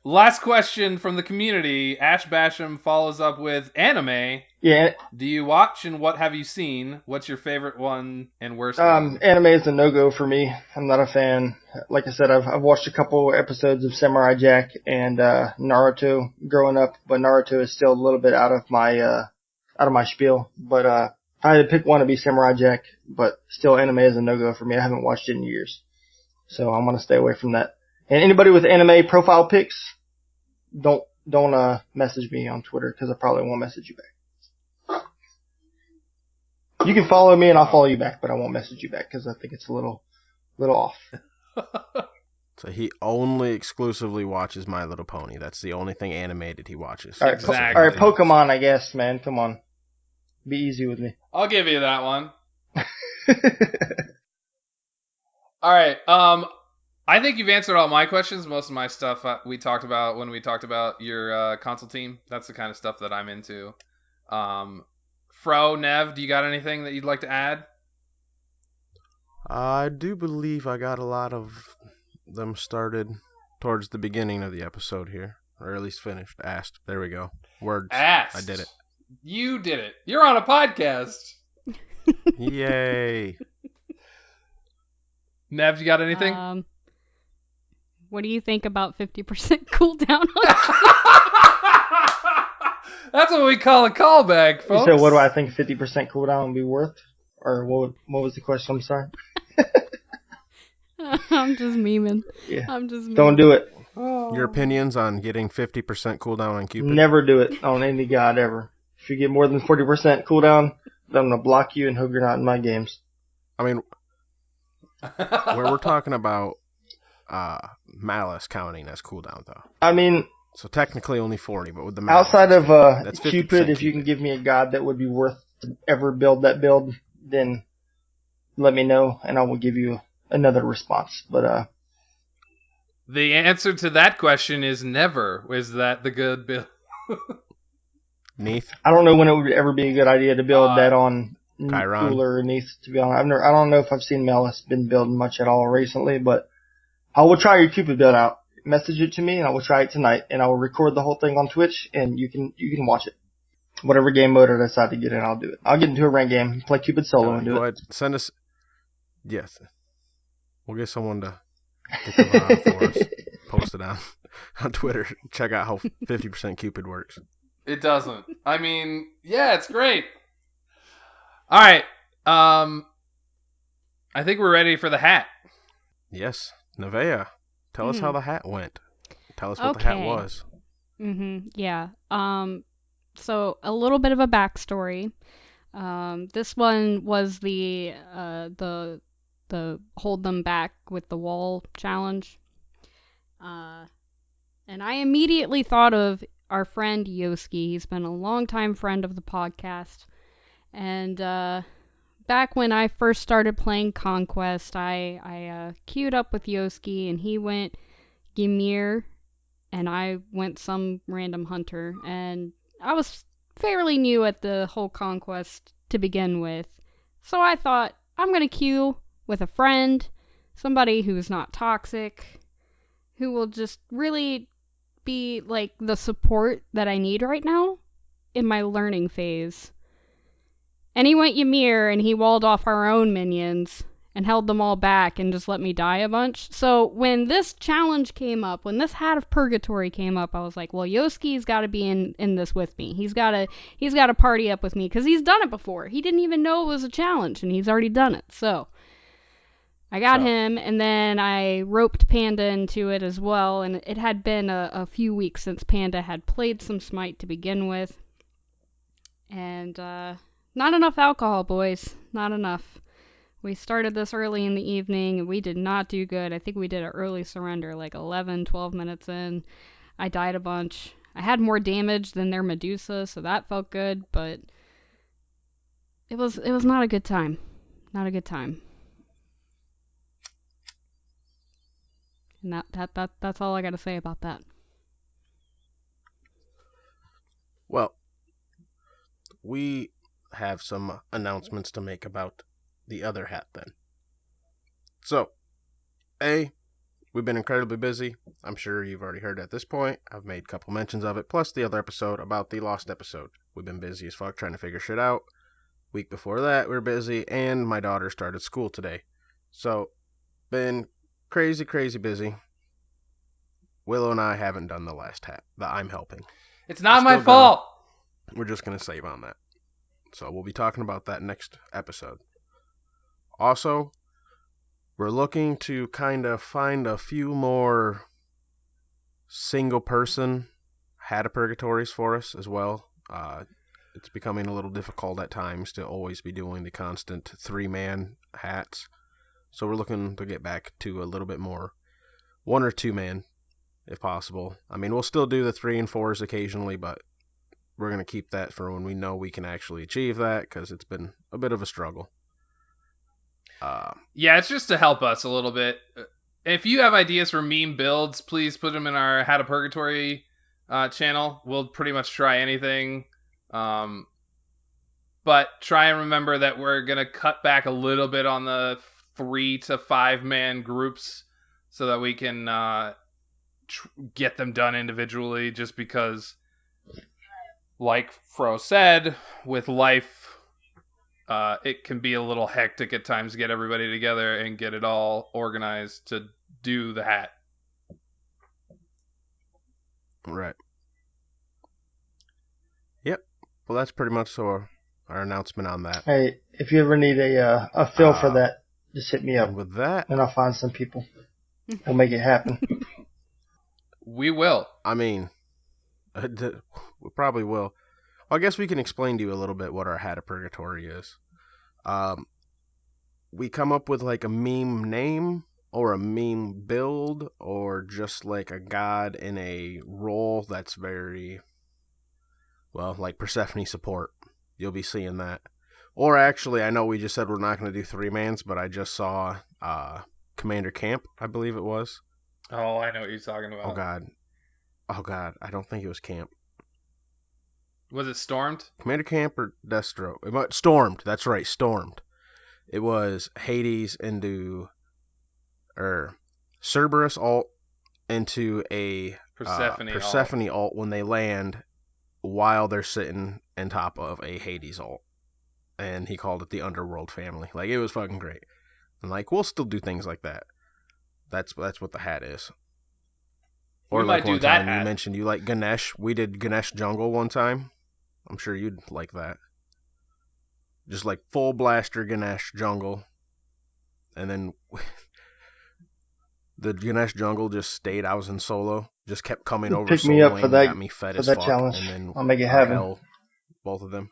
Last question from the community. Ash Basham follows up with anime. Yeah. Do you watch, and what have you seen? What's your favorite one and worst one? Anime is a no-go for me. I'm not a fan. Like I said, I've watched a couple episodes of Samurai Jack and Naruto growing up, but Naruto is still a little bit out of my spiel. But if I had to pick one, it'd be Samurai Jack. But still, anime is a no-go for me. I haven't watched it in years, so I'm gonna stay away from that. And anybody with anime profile pics, don't message me on Twitter because I probably won't message you back. You can follow me and I'll follow you back, but I won't message you back because I think it's a little off. So he only exclusively watches My Little Pony. That's the only thing animated he watches. All right, exactly. All right, Pokemon, I guess, man. Come on, be easy with me. I'll give you that one. All right. I think you've answered all my questions. Most of my stuff we talked about when we talked about your console team. That's the kind of stuff that I'm into. Fro, Nev, do you got anything that you'd like to add? I do believe I got a lot of them started towards the beginning of the episode here, or at least finished. Asked. There we go. Words. Asked. I did it. You did it. You're on a podcast. Yay. Nev, you got anything? What do you think about 50% cooldown? That's what we call a callback, folks. So what do I think 50% cooldown would be worth? Or what was the question? I'm sorry. I'm just memeing. Yeah. I'm just memeing. Don't do it. Your opinions on getting 50% cooldown on Cupid? Never do it on any god ever. If you get more than 40% cooldown, then I'm going to block you and hope you're not in my games. I mean, where we're talking about Malice counting as cooldown, though. I mean, so technically only 40, but with the Malice, outside of that's Cupid, if you can give me a god that would be worth to ever build that build, then let me know and I will give you another response. But the answer to that question is never. Is that the good build? Neath? I don't know when it would ever be a good idea to build that on Chiron. Cooler or Neath, to be honest. I don't know if I've seen Malice been building much at all recently, but I will try your Cupid build out. Message it to me and I will try it tonight and I will record the whole thing on Twitch and you can watch it. Whatever game mode I decide to get in, I'll do it. I'll get into a ranked game, play Cupid solo and do go it. ahead. Send us. Yes. We'll get someone to get the VOD for us. Post it on Twitter. Check out how 50% Cupid works. It doesn't. I mean, yeah, it's great. All right. I think we're ready for the hat. Yes. Nevaeh, tell us how the hat went. Tell us what the hat was. Yeah. So a little bit of a backstory. This one was the hold them back with the wall challenge. And I immediately thought of our friend Yoski. He's been a longtime friend of the podcast. And back when I first started playing Conquest, I queued up with Yoski, and he went Ymir, and I went some random hunter. And I was fairly new at the whole Conquest to begin with. So I thought, I'm going to queue with a friend, somebody who's not toxic, who will just really be like the support that I need right now in my learning phase. And he went Ymir and he walled off our own minions and held them all back and just let me die a bunch. So when this challenge came up, when this Hat of Purgatory came up, I was like, well, Yoski's got to be in this with me. He's got to party up with me because he's done it before. He didn't even know it was a challenge and he's already done it. So I got him, and then I roped Panda into it as well, and it had been a few weeks since Panda had played some Smite to begin with. And not enough alcohol, boys. Not enough. We started this early in the evening, and we did not do good. I think we did an early surrender, like 11, 12 minutes in. I died a bunch. I had more damage than their Medusa, so that felt good, but it was not a good time. Not a good time. And that's all I got to say about that. Well, we have some announcements to make about the other hat then. So, we've been incredibly busy. I'm sure you've already heard at this point. I've made a couple mentions of it, plus the other episode about the lost episode. We've been busy as fuck trying to figure shit out. Week before that, we were busy, and my daughter started school today. So, been crazy busy. Willow and I haven't done the last hat that I'm helping. It's not my fault. We're just going to save on that. So we'll be talking about that next episode. Also, we're looking to kind of find a few more single person Hat of Purgatories for us as well. It's becoming a little difficult at times to always be doing the constant 3-man hats. So we're looking to get back to a little bit more 1 or 2 man, if possible. I mean, we'll still do the 3 and 4s occasionally, but we're going to keep that for when we know we can actually achieve that, because it's been a bit of a struggle. Yeah, it's just to help us a little bit. If you have ideas for meme builds, please put them in our Hat of Purgatory channel. We'll pretty much try anything. But try and remember that we're going to cut back a little bit on the 3 to 5 man groups so that we can get them done individually, just because, like Fro said, with life, it can be a little hectic at times to get everybody together and get it all organized to do the hat. Right. Yep. Well, that's pretty much our announcement on that. Hey, if you ever need a fill for that, just hit me up, And with that, and I'll find some people. We'll make it happen. We will. I mean, we probably will. Well, I guess we can explain to you a little bit what our Hat of Purgatory is. We come up with like a meme name or a meme build or just like a god in a role that's very, well, like Persephone support. You'll be seeing that. Or actually, I know we just said we're not going to do 3-mans, but I just saw Commander Camp, I believe it was. Oh, I know what you're talking about. Oh god, I don't think it was Camp. Was it Stormed? Commander Camp or Deathstroke? Stormed, that's right, Stormed. It was Hades into, Cerberus alt into a Persephone alt when they land while they're sitting on top of a Hades alt. And he called it the Underworld family. Like, it was fucking great. And like, we'll still do things like that. That's what the hat is. Or We like might do one that time hat. you mentioned you like Ganesh. We did Ganesh Jungle one time. I'm sure you'd like that. Just like full blaster Ganesh Jungle. And then the Ganesh Jungle just stayed. I was in solo. Just kept coming over Pick solo me up lane for and that, got me fed for as that fuck. challenge. And then I'll make it happen. hell, both of them.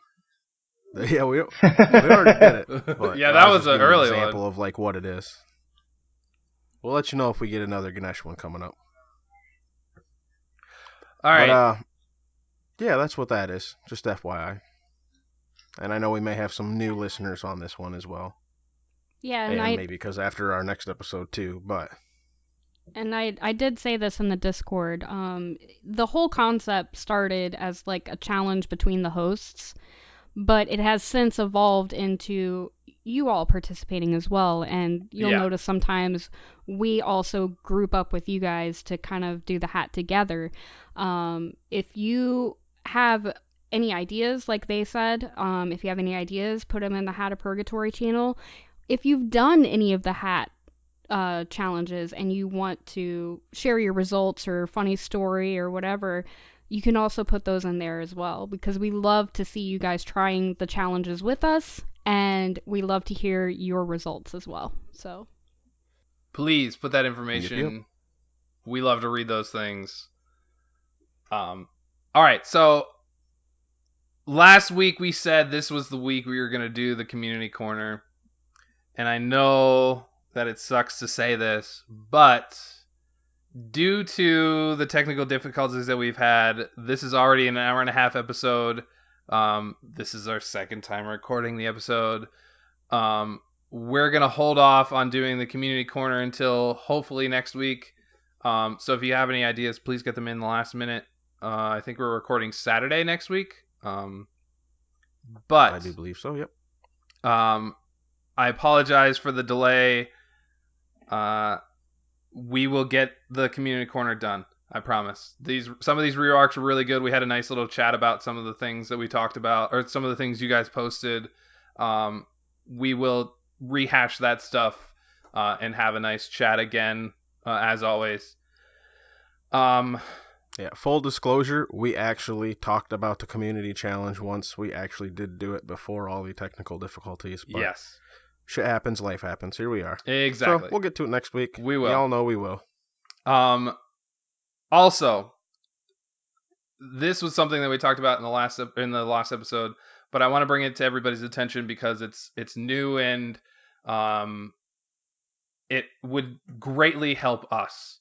Yeah, we already did it. But Yeah, that was just an giving early example one. of like what it is. We'll let you know if we get another Ganesh one coming up. All right. But yeah, that's what that is. Just FYI. And I know we may have some new listeners on this one as well. Yeah, And and maybe because after our next episode too, but I did say this in the Discord. The whole concept started as like a challenge between the hosts, but it has since evolved into you all participating as well. And you'll Yeah. notice sometimes we also group up with you guys to kind of do the hat together. If you have any ideas, like they said, if you have any ideas, put them in the Hat of Purgatory channel. If you've done any of the hat challenges and you want to share your results or funny story or whatever, you can also put those in there as well, because we love to see you guys trying the challenges with us, and we love to hear your results as well. So Please put that information. Yep. We love to read those things. All right, so last week we said this was the week we were going to do the community corner. And I know that it sucks to say this, but due to the technical difficulties that we've had, this is already an hour and a half episode. This is our second time recording the episode. We're going to hold off on doing the community corner until hopefully next week. So if you have any ideas, please get them in the last minute. I think we're recording Saturday next week. But I do believe so, yep. I apologize for the delay. We will get the community corner done. I promise. Some of these rearcs were really good. We had a nice little chat about some of the things that we talked about, or some of the things you guys posted. We will rehash that stuff and have a nice chat again, as always. Yeah, full disclosure, we actually talked about the community challenge once. We actually did do it before all the technical difficulties. But Yes. shit happens, life happens. Here we are. Exactly. So we'll get to it next week. We will. Y'all know we will. Also, this was something that we talked about in the last episode, but I want to bring it to everybody's attention because it's new and it would greatly help us.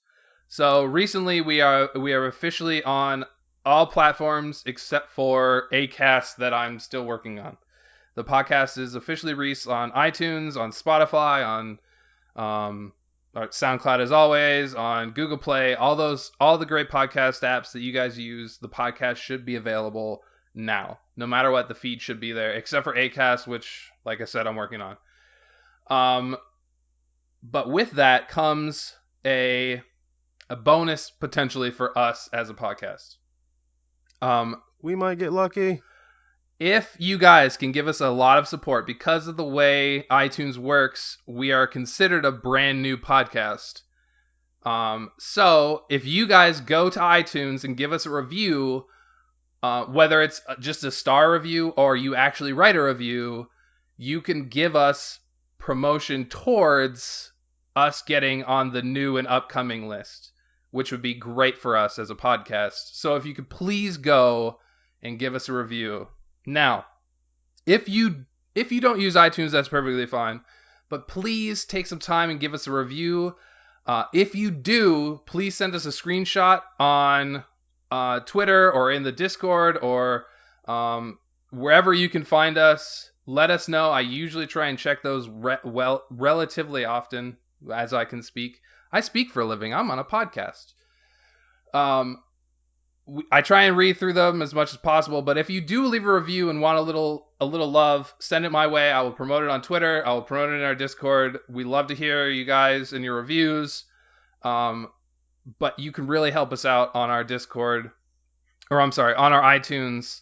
So recently we are officially on all platforms except for Acast that I'm still working on. The podcast is officially released on iTunes, on Spotify, on SoundCloud as always, on Google Play, all the great podcast apps that you guys use. The podcast should be available now. No matter what, the feed should be there, except for Acast, which, like I said, I'm working on. But with that comes a bonus potentially for us as a podcast. We might get lucky. If you guys can give us a lot of support, because of the way iTunes works, we are considered a brand new podcast. So if you guys go to iTunes and give us a review, whether it's just a star review or you actually write a review, you can give us promotion towards us getting on the new and upcoming list, which would be great for us as a podcast. So if you could please go and give us a review. Now, if you don't use iTunes, that's perfectly fine. But please take some time and give us a review. If you do, please send us a screenshot on Twitter or in the Discord or wherever you can find us. Let us know. I usually try and check those relatively often as I can speak. I speak for a living. I'm on a podcast. I try and read through them as much as possible, but if you do leave a review and want a little love, send it my way. I will promote it on Twitter. I will promote it in our Discord. We love to hear you guys and your reviews. But you can really help us out on our Discord, on our iTunes,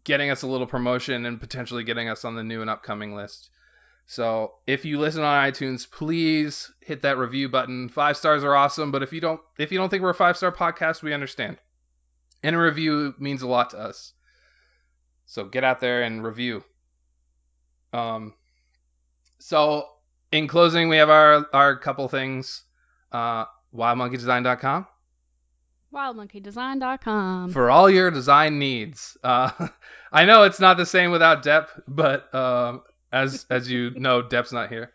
getting us a little promotion and potentially getting us on the new and upcoming list. So if you listen on iTunes, please hit that review button. 5 stars are awesome, but if you don't think we're a 5-star podcast, we understand. And a review means a lot to us. So get out there and review. So in closing, we have our couple things. WildMonkeyDesign.com. WildMonkeyDesign.com. For all your design needs. I know it's not the same without Depp, but as you know, Depp's not here.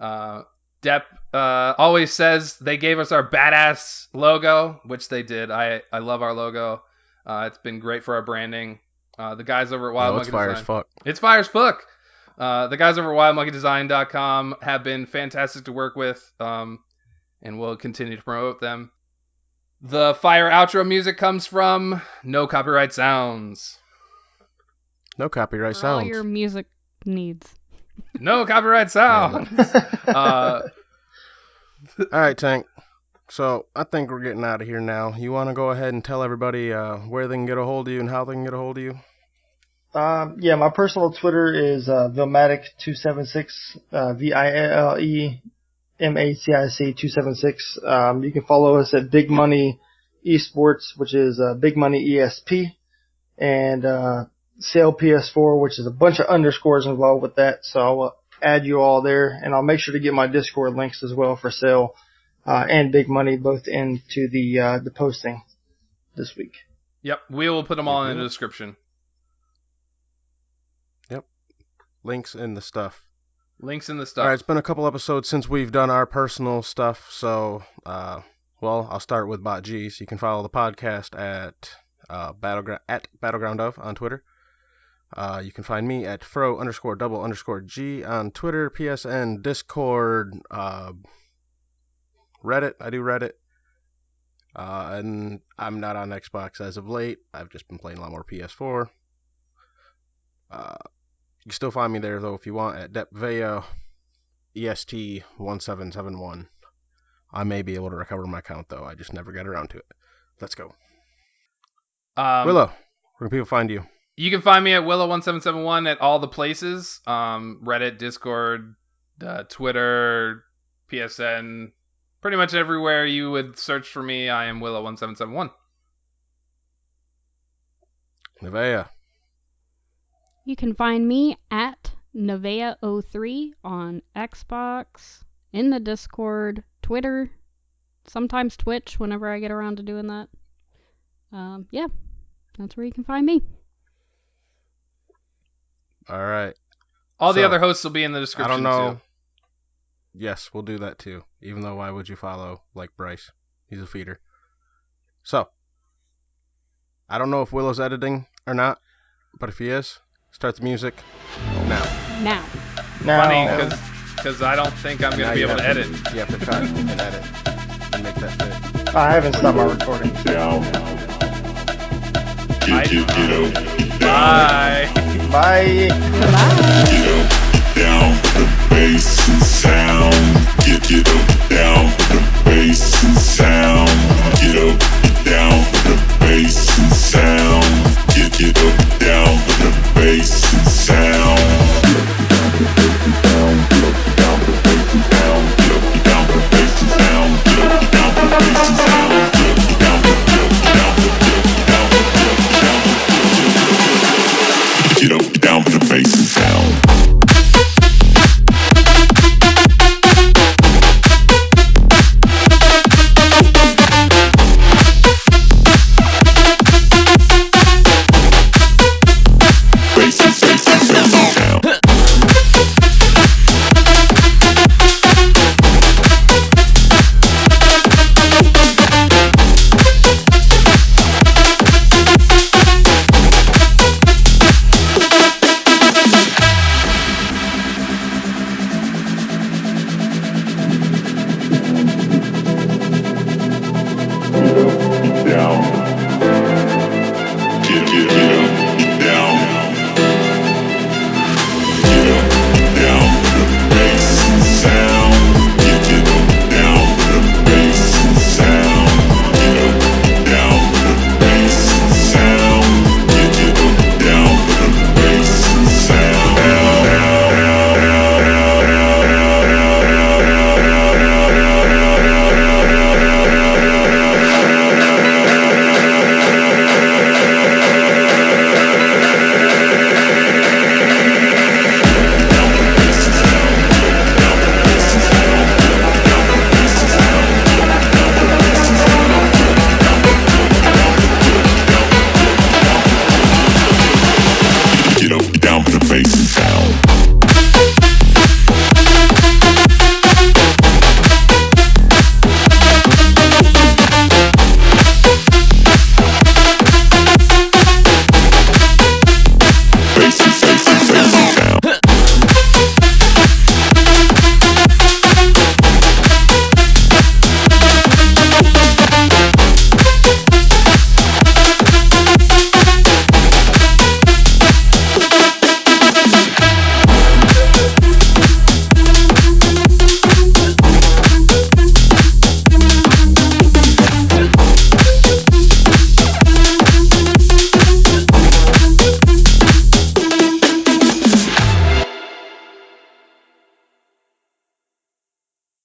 Depp always says they gave us our badass logo, which they did. I love our logo. It's been great for our branding. The guys over at Wild Monkey Design. It's fire as fuck. It's fire as fuck. The guys over at WildMonkeyDesign.com have been fantastic to work with, and we'll continue to promote them. The fire outro music comes from No Copyright Sounds. No copyright For sounds. all your music needs. No copyright sounds. All right, Tank. So I think we're getting out of here now. You want to go ahead and tell everybody where they can get a hold of you and how they can get a hold of you? Yeah, my personal Twitter is Vilmatic276, VILEMACIC276. You can follow us at Big Money Esports, which is Big Money ESP, and Sale PS4, which is a bunch of underscores involved with that. So I'll add you all there, and I'll make sure to get my Discord links as well for Sale and Big Money both into the posting this week. Yep, we will put them all in the description. Yep, links in the stuff. Links in the All stuff. right, it's been a couple episodes since we've done our personal stuff, so I'll start with Bot G. So you can follow the podcast at Battleground of on Twitter. You can find me at Fro_double_G on Twitter, PSN, Discord, Reddit. I do Reddit. And I'm not on Xbox as of late. I've just been playing a lot more PS4. You can still find me there, though, if you want, at Depveya EST1771. I may be able to recover my account, though. I just never got around to it. Let's go. Willow, where can people find you? You can find me at Willow1771 at all the places. Reddit, Discord, Twitter, PSN. Pretty much everywhere you would search for me, I am Willow1771. Nevaeh. You can find me at Nevaeh03 on Xbox, in the Discord, Twitter, sometimes Twitch whenever I get around to doing that. Yeah, that's where you can find me. All right. All the other hosts will be in the description, I don't know. too. Yes, we'll do that, too. Even though, why would you follow, like, Bryce? He's a feeder. So, I don't know if Willow's editing or not, but if he is, start the music now. Funny, because I don't think I'm going to be able to edit. You have to try and edit and make that fit. I haven't stopped my recording. Bye. Bye. Bye. down for the bass and sound. Get up, down for the bass and sound. Get